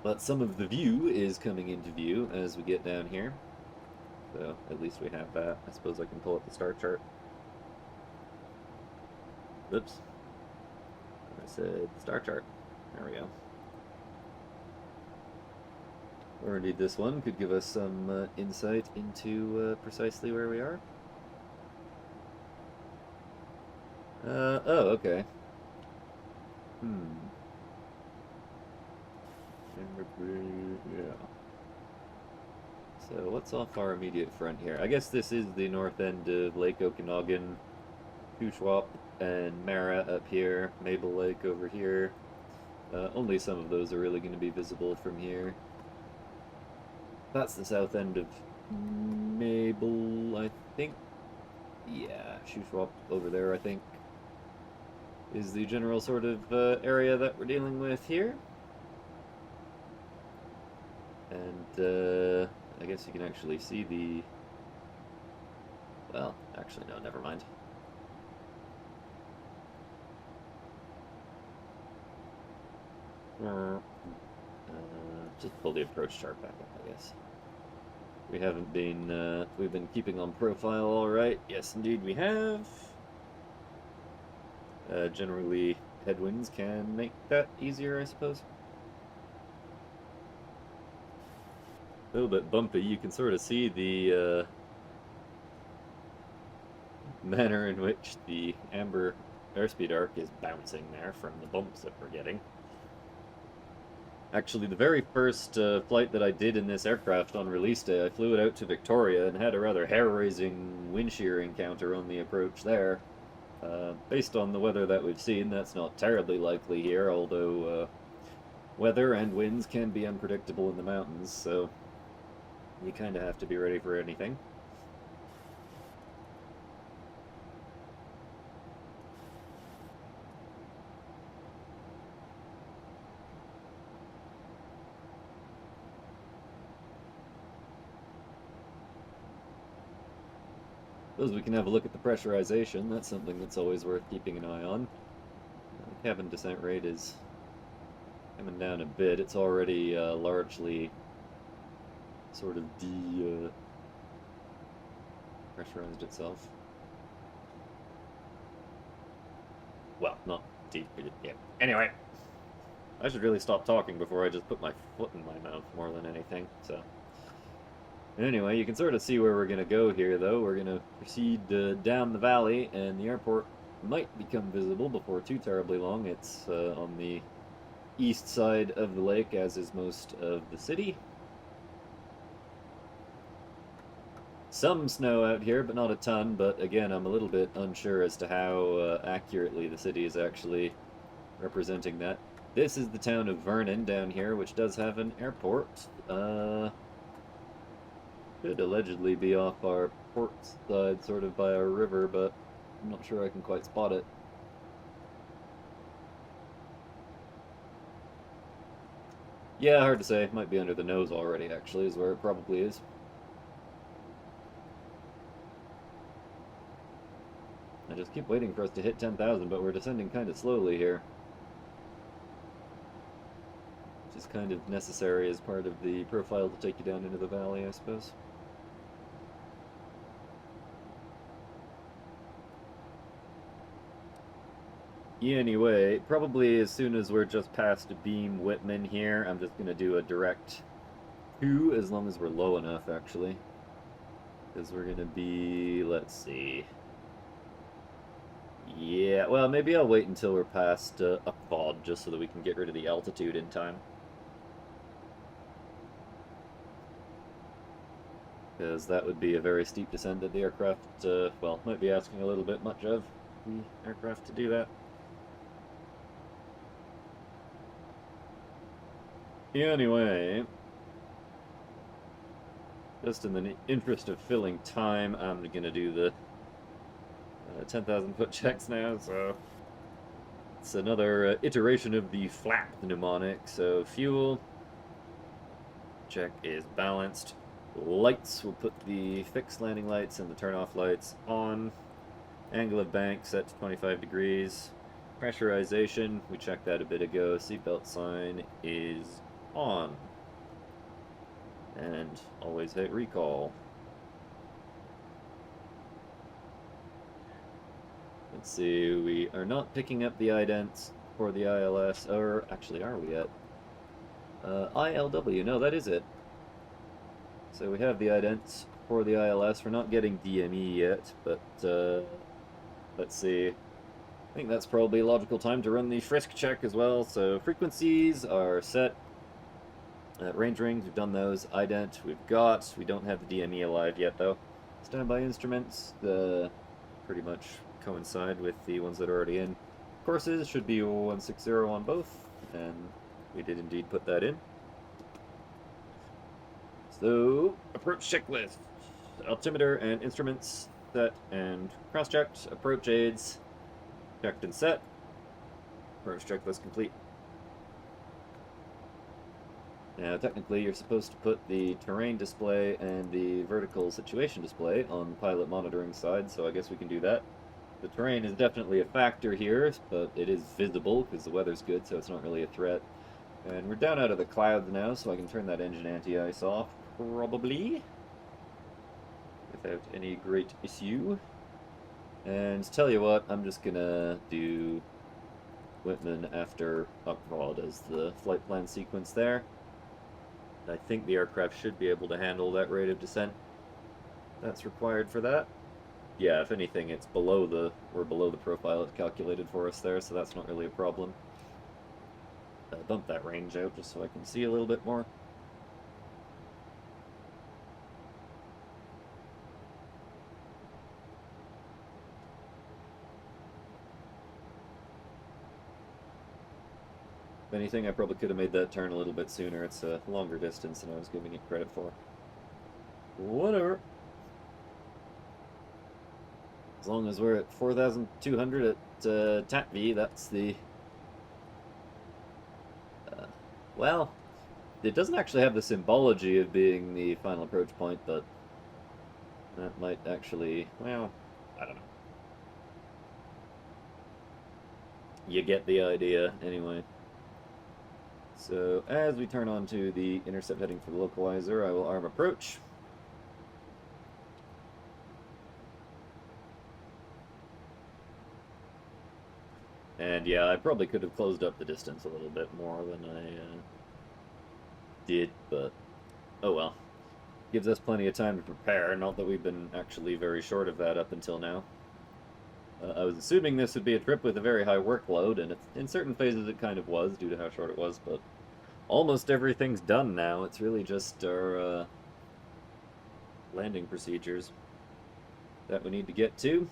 But some of the view is coming into view as we get down here. So at least we have that. I suppose I can pull up the star chart. Oops. I said star chart. There we go. Or indeed this one could give us some insight into precisely where we are. Oh, okay. Yeah. So what's off our immediate front here? I guess this is the north end of Lake Okanagan, Pushback, and Mara up here, Maple Lake over here. Only some of those are really going to be visible from here. That's the south end of Maple, I think. Yeah, Pushback over there, I think, is the general sort of area that we're dealing with here. And I guess you can actually see the... Well, actually, no, never mind. Just pull the approach chart back up, I guess. We haven't been, we've been keeping on profile all right. Yes, indeed we have. Generally, headwinds can make that easier, I suppose. A little bit bumpy. You can sort of see the manner in which the amber airspeed arc is bouncing there from the bumps that we're getting. Actually, the very first flight that I did in this aircraft on release day, I flew it out to Victoria and had a rather hair-raising wind shear encounter on the approach there. Based on the weather that we've seen, that's not terribly likely here, although weather and winds can be unpredictable in the mountains, so you kind of have to be ready for anything. Suppose we can have a look at the pressurization. That's something that's always worth keeping an eye on. Cabin descent rate is coming down a bit. It's already largely sort of pressurized itself. Well, not Yeah. Anyway, I should really stop talking before I just put my foot in my mouth more than anything, so... Anyway, you can sort of see where we're going to go here, though. We're going to proceed down the valley, and the airport might become visible before too terribly long. It's on the east side of the lake, as is most of the city. Some snow out here, but not a ton, but again, I'm a little bit unsure as to how accurately the city is actually representing that. This is the town of Vernon down here, which does have an airport. Could allegedly be off our port side, sort of by our river, but I'm not sure I can quite spot it. Yeah, hard to say. Might be under the nose already, actually, is where it probably is. I just keep waiting for us to hit 10,000, but we're descending kind of slowly here. Which is kind of necessary as part of the profile to take you down into the valley, I suppose. Anyway, probably as soon as we're just past Beam Whitman here, I'm just going to do a direct 2, as long as we're low enough, actually. Because we're going to be, let's see. Yeah, well, maybe I'll wait until we're past Upvod, just so that we can get rid of the altitude in time. Because that would be a very steep descent that the aircraft, well, might be asking a little bit much of the aircraft to do that. Anyway, just in the interest of filling time, I'm going to do the 10,000 foot checks now, so it's another iteration of the flap mnemonic. So fuel check is balanced. Lights, we'll put the fixed landing lights and the turn-off lights on. Angle of bank set to 25 degrees. Pressurization, we checked that a bit ago. Seatbelt sign is on. And always hit recall. Let's see, we are not picking up the idents for the ILS, or actually are we yet? ILW, no, that is it. So we have the idents for the ILS. We're not getting DME yet, but let's see. I think that's probably a logical time to run the frisk check as well. So frequencies are set. Range rings, we've done those. Ident, we've got. We don't have the DME alive yet, though. Standby instruments, pretty much coincide with the ones that are already in. Courses should be 160 on both, and we did indeed put that in. So, approach checklist. Altimeter and instruments set and cross-checked. Approach aids checked and set. Approach checklist complete. Now, technically, you're supposed to put the terrain display and the vertical situation display on the pilot monitoring side, so I guess we can do that. The terrain is definitely a factor here, but it is visible because the weather's good, so it's not really a threat. And we're down out of the clouds now, so I can turn that engine anti-ice off, probably, without any great issue. And tell you what, I'm just gonna do Whitman after Upvod as the flight plan sequence there. I think the aircraft should be able to handle that rate of descent that's required for that. Yeah, if anything, it's below the, we're below the profile it's calculated for us there, so that's not really a problem. Bump that range out just so I can see a little bit more. If anything, I probably could have made that turn a little bit sooner. It's a longer distance than I was giving it credit for. Whatever. As long as we're at 4,200 at TAPV, that's the... well, it doesn't actually have the symbology of being the final approach point, but that might actually, well, I don't know. You get the idea, anyway. So, as we turn on to the intercept heading for the localizer, I will arm approach. And yeah, I probably could have closed up the distance a little bit more than I did, but oh well. Gives us plenty of time to prepare, not that we've been actually very short of that up until now. I was assuming this would be a trip with a very high workload, and in certain phases it kind of was, due to how short it was, but almost everything's done now. It's really just our landing procedures that we need to get to.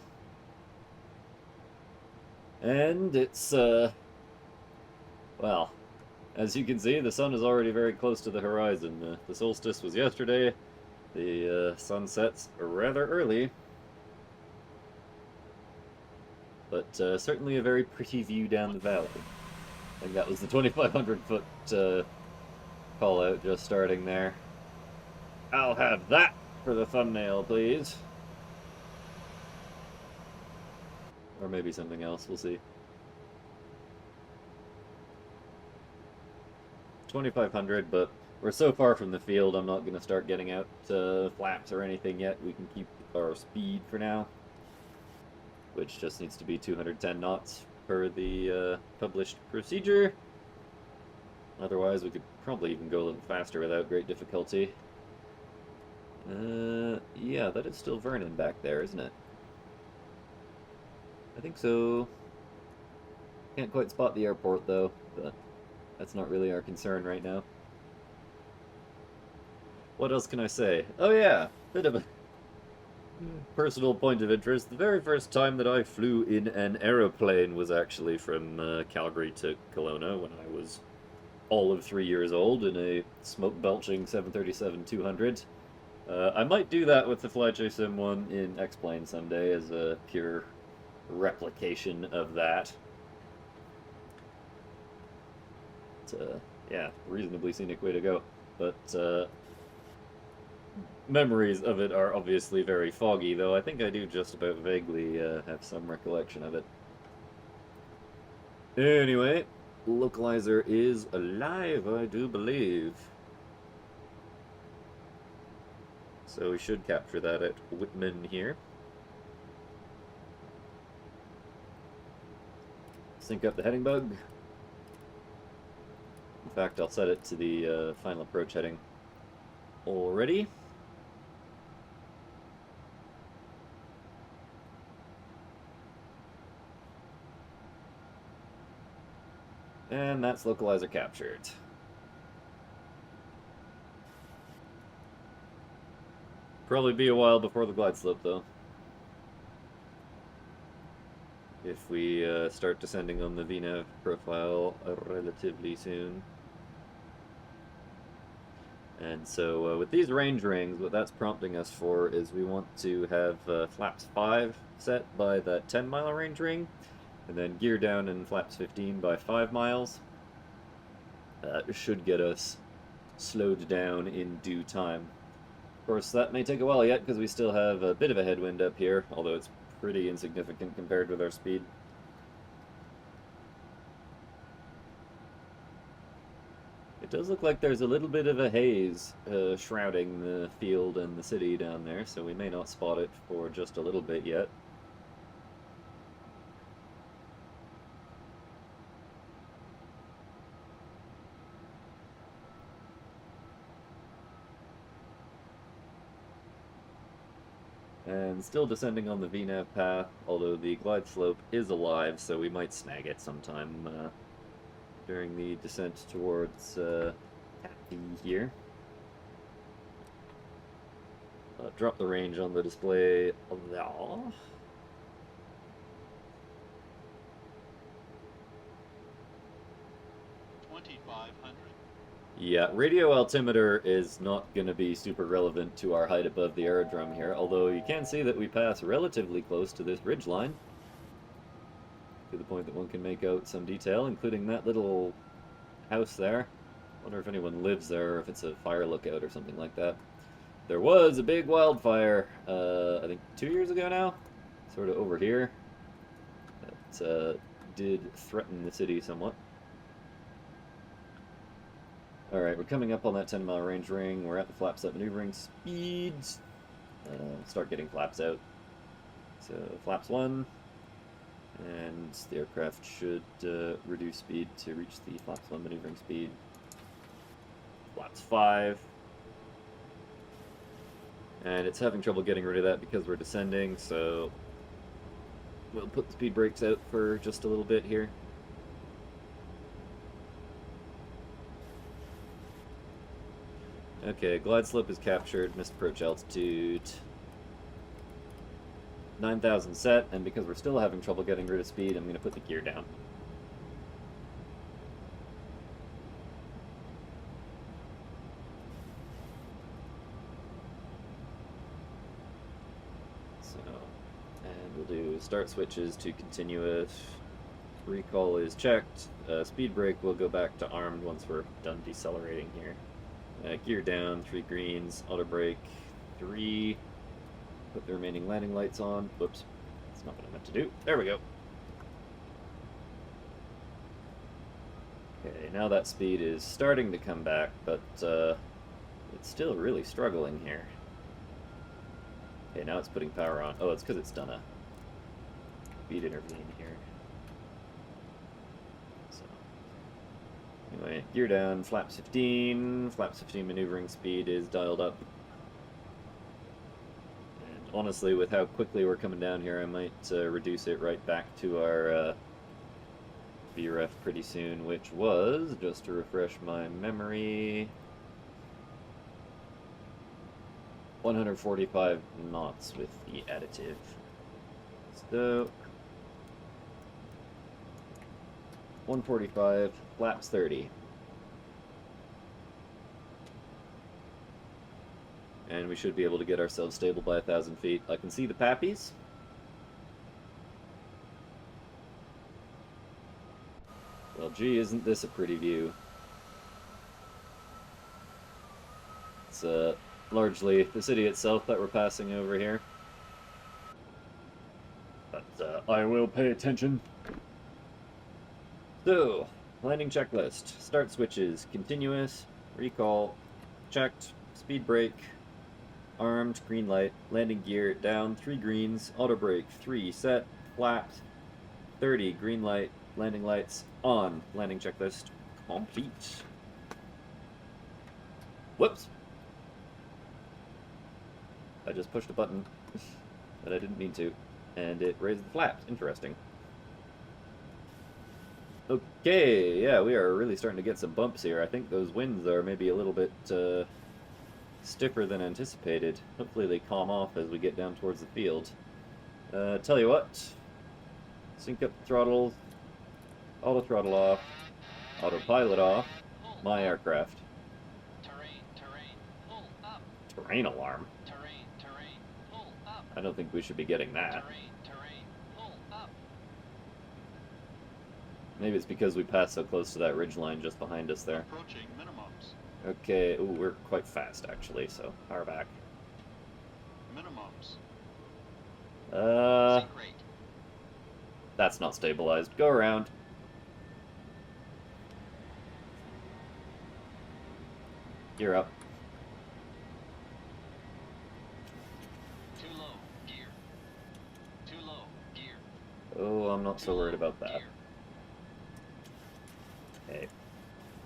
And it's, well, as you can see, the sun is already very close to the horizon. The solstice was yesterday. The sun sets rather early. But certainly a very pretty view down the valley. I think that was the 2,500 foot call out just starting there. I'll have that for the thumbnail, please. Or maybe something else, we'll see. 2,500, but we're so far from the field, I'm not going to start getting out flaps or anything yet. We can keep our speed for now, which just needs to be 210 knots per the published procedure. Otherwise, we could probably even go a little faster without great difficulty. Yeah, that is still Vernon back there, isn't it? I think so. Can't quite spot the airport, though, but that's not really our concern right now. What else can I say? Oh yeah, bit of a personal point of interest. The very first time that I flew in an aeroplane was actually from Calgary to Kelowna when I was all of 3 years old in a smoke-belching 737-200. I might do that with the FlyJ Sim 1 in X-Plane someday as a pure replication of that. But, yeah, reasonably scenic way to go. But memories of it are obviously very foggy, though I think I do just about vaguely have some recollection of it. Anyway, localizer is alive, I do believe. So we should capture that at Whitman here. Sync up the heading bug. In fact, I'll set it to the final approach heading already. And that's localizer captured. Probably be a while before the glide slope, though. If we start descending on the VNAV profile relatively soon. And so with these range rings, what that's prompting us for is we want to have flaps 5 set by that 10-mile range ring, and then gear down in flaps 15 by 5 miles. That should get us slowed down in due time. Of course, that may take a while yet because we still have a bit of a headwind up here, although it's pretty insignificant compared with our speed. It does look like there's a little bit of a haze shrouding the field and the city down there, so we may not spot it for just a little bit yet. And still descending on the VNAV path, although the glide slope is alive, so we might snag it sometime during the descent towards Tappy here. Drop the range on the display there. 2,500. Yeah, radio altimeter is not going to be super relevant to our height above the aerodrome here, although you can see that we pass relatively close to this ridge line, to the point that one can make out some detail, including that little house there. I wonder if anyone lives there, or if it's a fire lookout or something like that. There was a big wildfire, I think 2 years ago now, sort of over here, that did threaten the city somewhat. Alright, we're coming up on that 10-mile range ring. We're at the flaps up maneuvering speeds. Start getting flaps out. So, flaps 1. And the aircraft should reduce speed to reach the flaps 1 maneuvering speed. Flaps 5. And it's having trouble getting rid of that because we're descending, so we'll put the speed brakes out for just a little bit here. Okay, glide slope is captured, missed approach altitude. 9,000 set, and because we're still having trouble getting rid of speed, I'm going to put the gear down. So, and we'll do start switches to continuous. Recall is checked. Speed brake will go back to armed once we're done decelerating here. Gear down, 3 greens, auto brake, 3. Put the remaining landing lights on. Whoops, that's not what I meant to do. There we go. Okay, now that speed is starting to come back, but it's still really struggling here. Okay, now it's putting power on. Oh, it's because it's done a speed intervene here. So, anyway, gear down, flaps 15. Flaps 15 maneuvering speed is dialed up. Honestly, with how quickly we're coming down here, I might reduce it right back to our VREF pretty soon, which was, just to refresh my memory, 145 knots with the additive. So, 145, flaps 30. And we should be able to get ourselves stable by 1,000 feet. I can see the pappies. Well, gee, isn't this a pretty view? It's largely the city itself that we're passing over here. But I will pay attention. So, landing checklist. Start switches, continuous, recall, checked, speed brake, armed, green light, landing gear, down, 3 greens, auto brake, 3, set, flaps, 30, green light, landing lights, on, landing checklist, complete. Whoops! I just pushed a button that I didn't mean to, and it raised the flaps. Interesting. Okay, yeah, we are really starting to get some bumps here. I think those winds are maybe a little bit, stiffer than anticipated. Hopefully they calm off as we get down towards the field. Tell you what, sync up the throttle, auto throttle off, autopilot off, my aircraft. Terrain, pull up. Terrain alarm? Terrain, pull up. I don't think we should be getting that. Terrain, pull up. Maybe it's because we passed so close to that ridgeline just behind us there. Approaching minimums. Okay, ooh, we're quite fast actually, so power back. Minimums. Uh, Sync rate. that's not stabilized. Go around. You're up. Too low. Gear. Too low. Gear. Oh, I'm not so worried about that. Okay,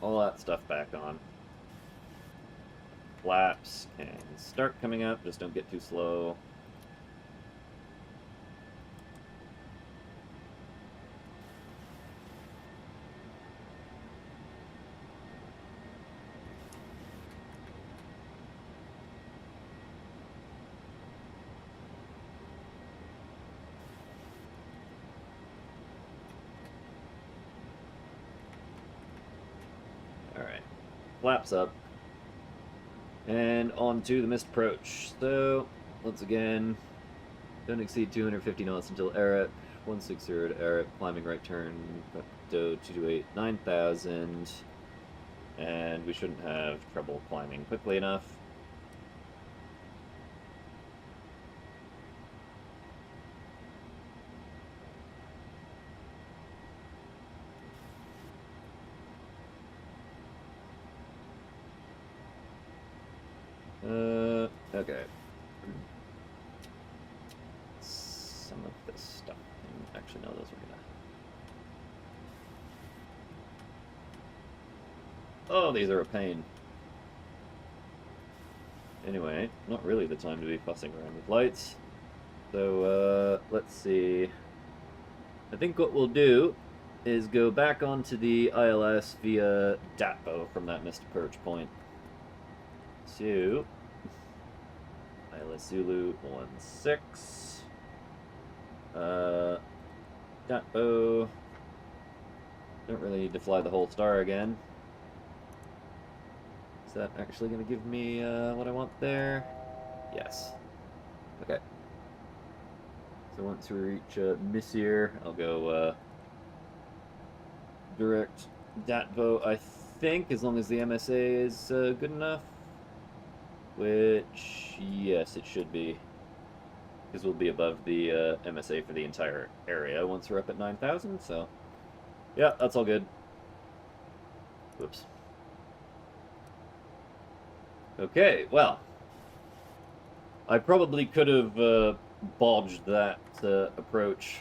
all that stuff back on. Flaps can start coming up, just don't get too slow. Alright, flaps up. And on to the missed approach. So, once again, don't exceed 250 knots until ARIP, 160 to ARIP, climbing right turn, Bucto 228, 9,000, and we shouldn't have trouble climbing quickly enough. Okay. Some of this stuff Actually, no, those are gonna... Oh, these are a pain. Anyway, not really the time to be fussing around with lights. So, let's see. I think what we'll do is go back onto the ILS via Datbo from that missed approach point. So, ILS Zulu 16. Datbo. Don't really need to fly the whole star again. Is that actually going to give me what I want there? Yes. Okay. So once we reach Messier, I'll go direct Datbo, I think, as long as the MSA is good enough. Which, yes, it should be. Because we'll be above the MSA for the entire area once we're up at 9,000, so... Yeah, that's all good. Whoops. Okay, well, I probably could have bodged that approach,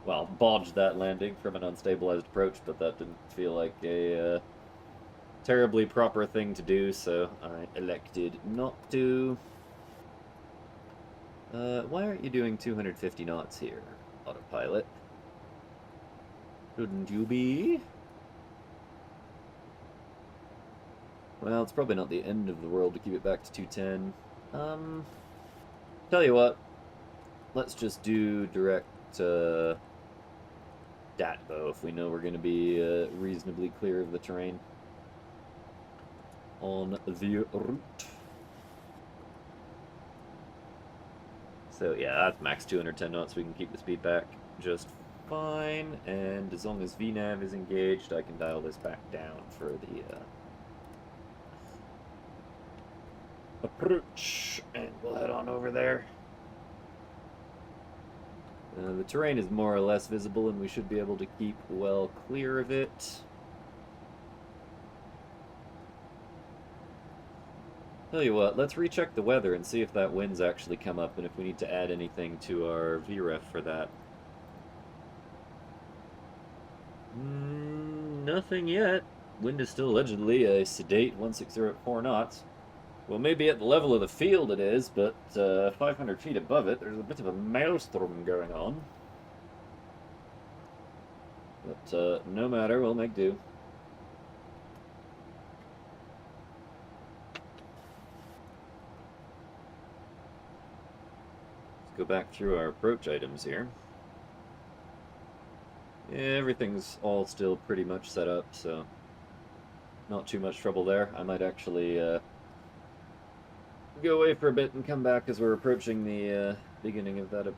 well, bodged that landing from an unstabilized approach, but that didn't feel like a terribly proper thing to do, so I elected not to. Why aren't you doing 250 knots here, autopilot? Shouldn't you be? Well, it's probably not the end of the world to keep it back to 210. Tell you what, let's just do direct Datbo if we know we're going to be reasonably clear of the terrain on the route. So yeah, that's max 210 knots, we can keep the speed back just fine, and as long as VNAV is engaged, I can dial this back down for the approach, and we'll head on over there. The terrain is more or less visible, and we should be able to keep well clear of it. Tell you what, let's recheck the weather and see if that wind's actually come up, and if we need to add anything to our VREF for that. Nothing yet. Wind is still allegedly a sedate 160 at 4 knots. Well, maybe at the level of the field it is, but 500 feet above it, there's a bit of a maelstrom going on. But no matter, we'll make do. Let's go back through our approach items here. Yeah, everything's all still pretty much set up, so not too much trouble there. I might actually go away for a bit and come back as we're approaching the beginning of that.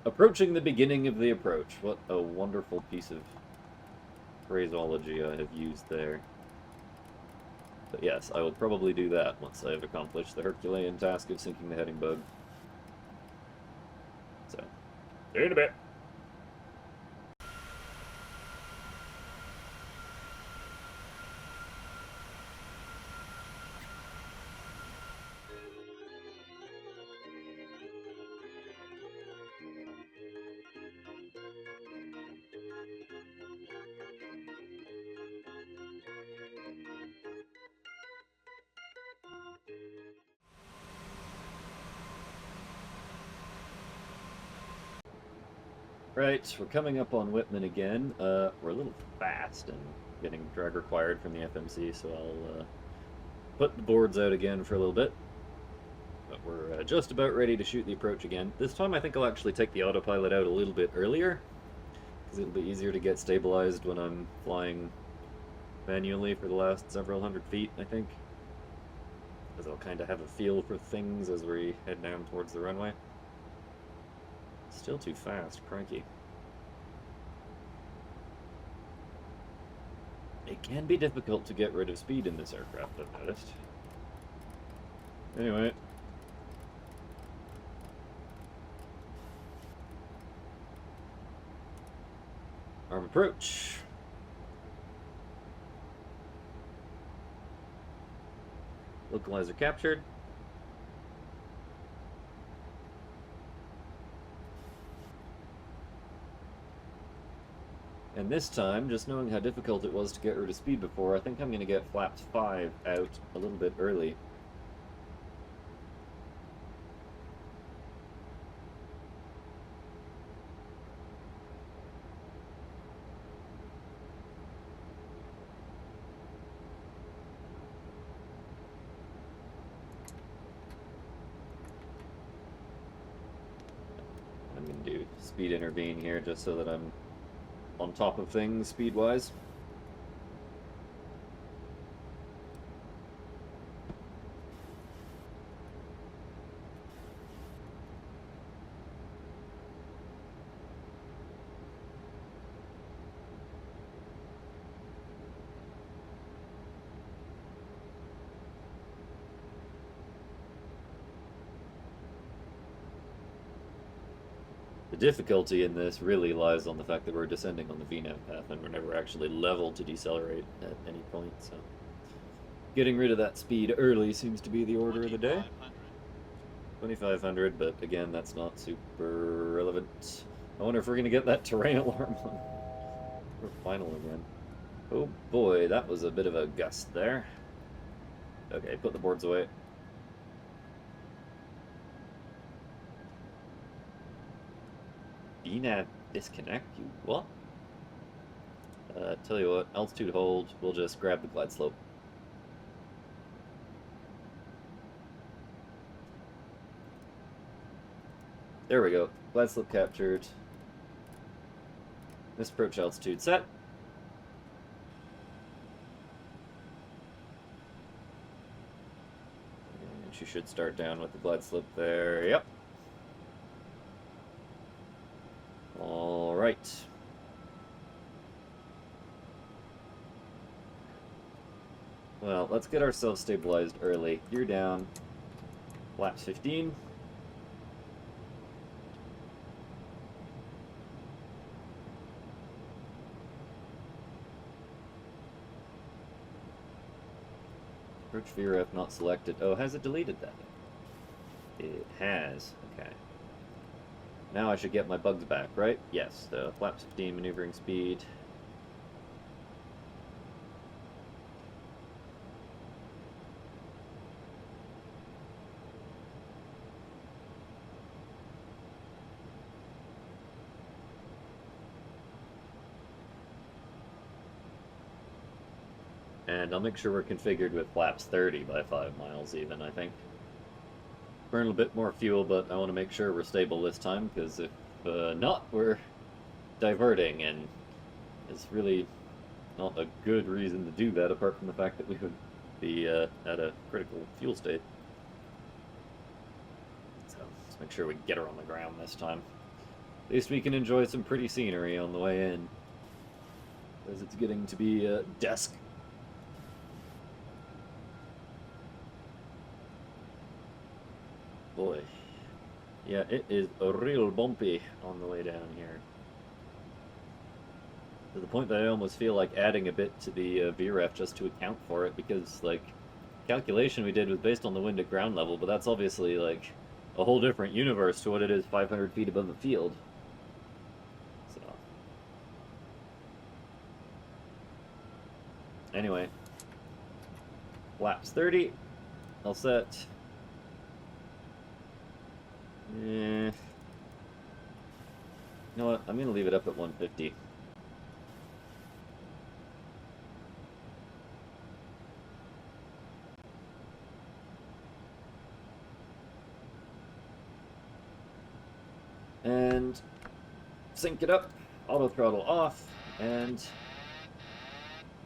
Approaching the beginning of the approach. What a wonderful piece of phraseology I have used there. But yes, I will probably do that once I have accomplished the Herculean task of sinking the heading bug. So, see you in a bit. Right, we're coming up on Whitman again. We're a little fast and getting drag required from the FMC, so I'll put the boards out again for a little bit. But we're just about ready to shoot the approach again. This time I think I'll actually take the autopilot out a little bit earlier, because it'll be easier to get stabilized when I'm flying manually for the last several hundred feet, I think. Because I'll kind of have a feel for things as we head down towards the runway. Still too fast, crikey. It can be difficult to get rid of speed in this aircraft, I've noticed. Anyway. Arm approach. Localizer captured. And this time, just knowing how difficult it was to get her to speed before, I think I'm going to get flaps 5 out a little bit early. I'm going to do speed intervene here just so that I'm on top of things speed-wise. The difficulty in this really lies on the fact that we're descending on the VNAV path and we're never actually level to decelerate at any point, so getting rid of that speed early seems to be the order of the day. 2500, but again, that's not super relevant. I wonder if we're going to get that terrain alarm on. We're final again. Oh boy, that was a bit of a gust there. Okay, put the boards away. VNAV disconnect? You what? Tell you what, altitude hold, we'll just grab the glide slope. There we go. Glide slope captured. Misapproach altitude set. And she should start down with the glide slope there. Yep. All right. Well, let's get ourselves stabilized early. Gear down. Flaps 15. Approach VRF not selected. Oh, has it deleted that? It has. Okay. Now I should get my bugs back, right? Yes. So flaps 15, maneuvering speed. And I'll make sure we're configured with flaps 30 by 5 miles even, I think. Burn a bit more fuel, but I want to make sure we're stable this time, because if not, we're diverting, and it's really not a good reason to do that, apart from the fact that we would be at a critical fuel state. So let's make sure we get her on the ground this time. At least we can enjoy some pretty scenery on the way in, as it's getting to be dusk. Boy. Yeah, it is a real bumpy on the way down here. To the point that I almost feel like adding a bit to the VREF just to account for it, because, like, calculation we did was based on the wind at ground level, but that's obviously, like, a whole different universe to what it is 500 feet above the field. So. Anyway. Flaps 30. All set. You know what? I'm gonna leave it up at 150. And sync it up, auto throttle off, and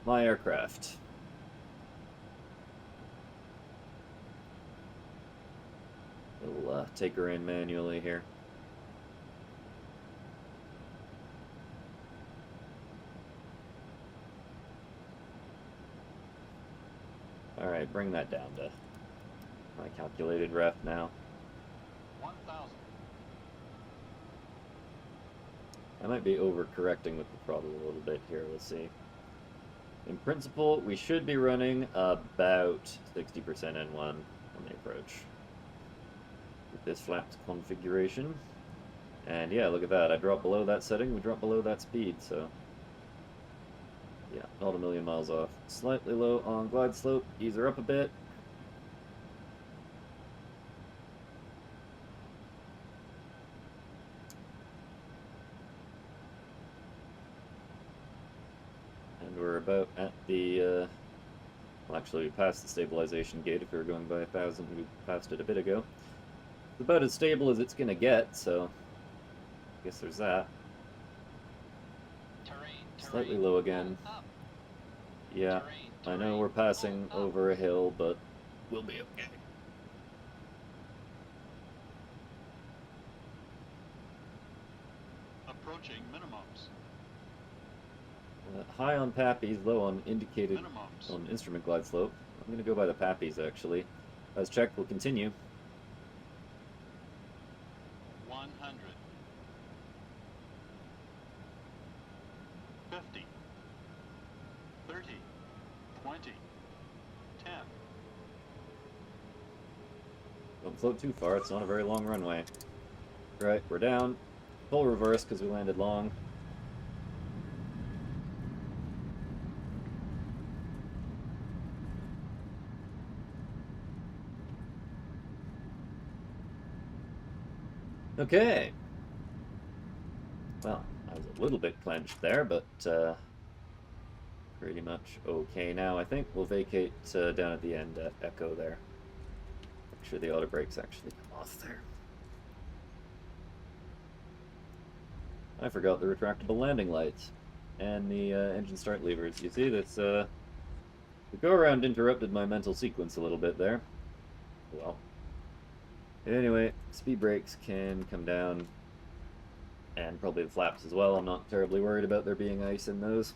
my aircraft. We'll take her in manually here. Alright, bring that down to my calculated ref now. 1,000. I might be overcorrecting with the throttle a little bit here, we'll see. In principle, we should be running about 60% N1 on the approach. With this flaps configuration. And yeah, look at that. I drop below that setting, we drop below that speed, so Yeah, not a million miles off. Slightly low on glide slope. Ease her up a bit. And we're about at the, well, actually we passed the stabilization gate. If we were going by 1,000, we passed it a bit ago. It's about as stable as it's gonna get, so I guess there's that. Slightly low again. Yeah, I know we're passing over a hill, but we'll be okay. Approaching minimums. High on Pappies, low on indicated Minimums. on instrument glide slope. I'm going to go by the Pappies, actually. As checked, we'll continue. 100. 50. 30. 20. 10. Don't float too far, it's not a very long runway. Right, we're down. Full reverse because we landed long. Okay. Well, I was a little bit clenched there, but pretty much okay now. I think we'll vacate down at the end at Echo there. Make sure the auto brakes actually come off there. I forgot the retractable landing lights and the engine start levers. You see, this the go-around interrupted my mental sequence a little bit there. Well, anyway, speed brakes can come down, and probably the flaps as well. I'm not terribly worried about there being ice in those.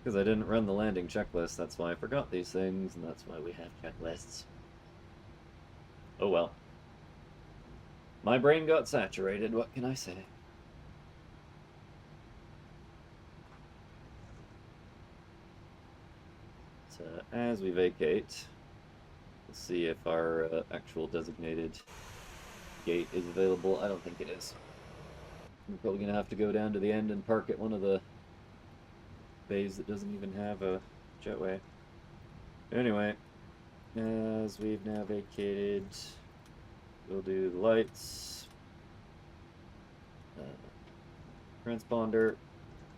Because I didn't run the landing checklist, that's why I forgot these things, and that's why we have checklists. Oh well. My brain got saturated, what can I say? So, as we vacate, we'll see if our actual designated gate is available. I don't think it is. We're probably going to have to go down to the end and park at one of the bays that doesn't even have a jetway. Anyway, as we've now vacated, we'll do the lights, transponder,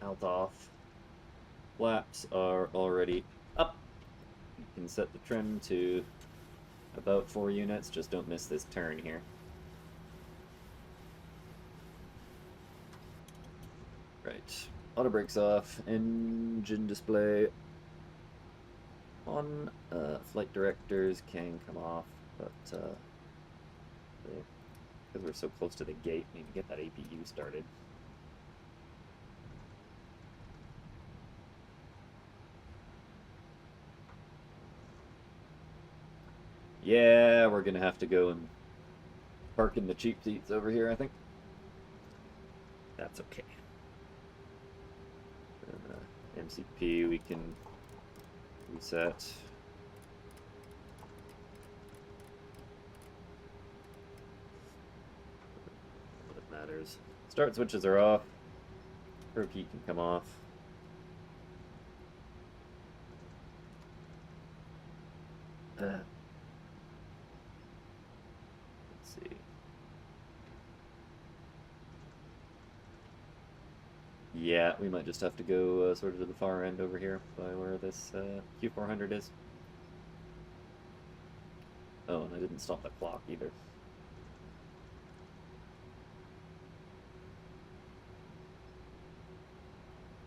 out off. Flaps are already up. You can set the trim to about 4 units, just don't miss this turn here. Right. Auto brakes off, engine display on, flight directors can come off, but because we're so close to the gate, we need to get that APU started. Yeah, we're gonna have to go and park in the cheap seats over here, I think. That's okay. MCP we can reset. What it matters. Start switches are off. Curve key can come off. Let's see. Yeah, we might just have to go sort of to the far end over here by where this Q400 is. Oh, and I didn't stop the clock either.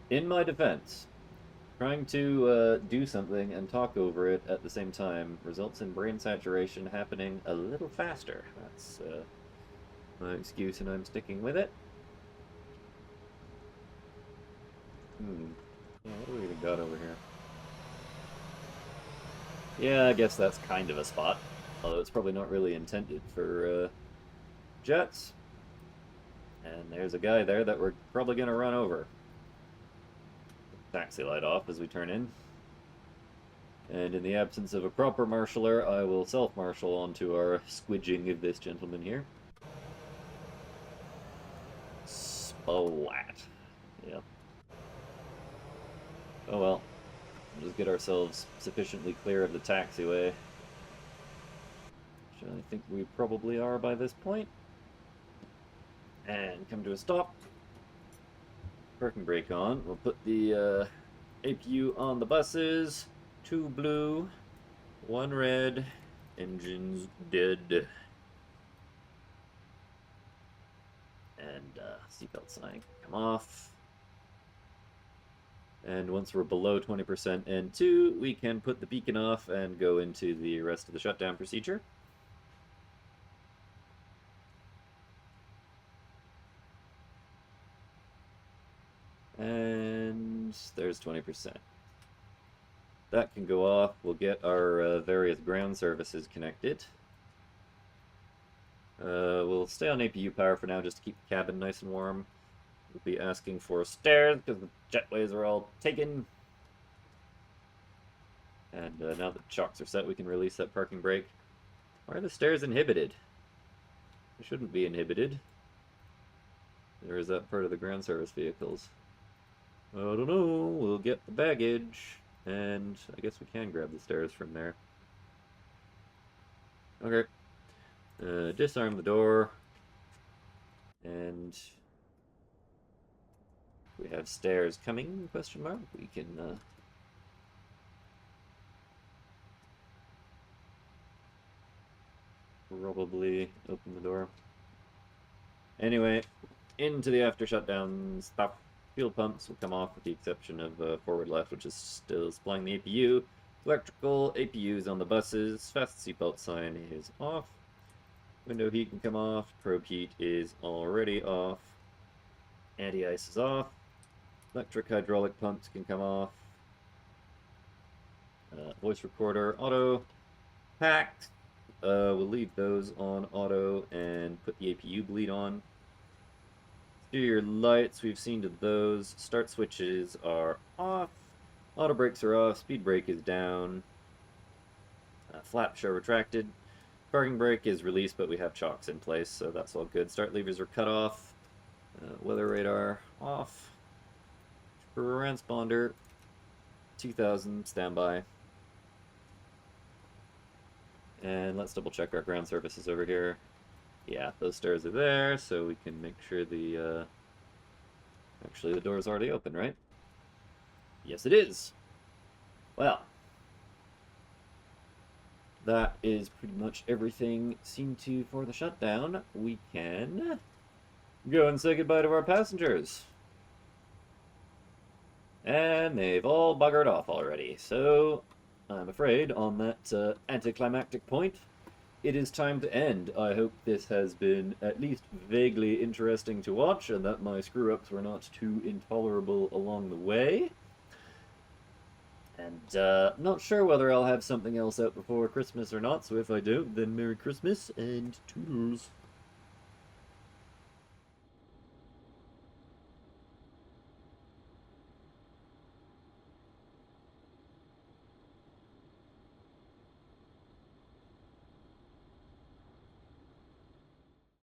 In my defense, trying to do something and talk over it at the same time results in brain saturation happening a little faster. That's my excuse, and I'm sticking with it. Yeah, what do we even got over here? Yeah, I guess that's kind of a spot. Although it's probably not really intended for jets. And there's a guy there that we're probably going to run over. Taxi light off as we turn in. And in the absence of a proper marshaller, I will self-marshal onto our squidging of this gentleman here. Splat. Yep. Oh well. We'll just get ourselves sufficiently clear of the taxiway. Which I think we probably are by this point. And come to a stop. Parking brake on. We'll put the APU on the buses. 2 blue, 1 red, engines dead. And seatbelt sign come off. And once we're below 20% N2, we can put the beacon off and go into the rest of the shutdown procedure. And there's 20%. That can go off. We'll get our various ground services connected. We'll stay on APU power for now just to keep the cabin nice and warm. We'll be asking for stairs because the jetways are all taken. And now that the chocks are set, we can release that parking brake. Why are the stairs inhibited? They shouldn't be inhibited. There is that part of the ground service vehicles. I don't know. We'll get the baggage. And I guess we can grab the stairs from there. Okay. Disarm the door. And we have stairs coming, question mark. We can probably open the door. Anyway, into the after shutdown stuff. Fuel pumps will come off with the exception of forward left, which is still supplying the APU. Electrical APUs on the buses. Fast seatbelt sign is off. Window heat can come off. Probe heat is already off. Anti-ice is off. Electric hydraulic pumps can come off. Voice recorder auto. Packed. We'll leave those on auto and put the APU bleed on. Exterior lights, we've seen to those. Start switches are off. Auto brakes are off. Speed brake is down. Flaps are retracted. Parking brake is released, but we have chocks in place, so that's all good. Start levers are cut off. Weather radar off. Transponder 2000 standby. And let's double check our ground services over here. Yeah, those stairs are there, so we can make sure the, actually the door's already open, right? Yes, it is. Well, that is pretty much everything seen to for the shutdown. We can go and say goodbye to our passengers. And they've all buggered off already, so I'm afraid on that anticlimactic point, it is time to end. I hope this has been at least vaguely interesting to watch and that my screw-ups were not too intolerable along the way. And not sure whether I'll have something else out before Christmas or not, so if I don't, then Merry Christmas and toodles.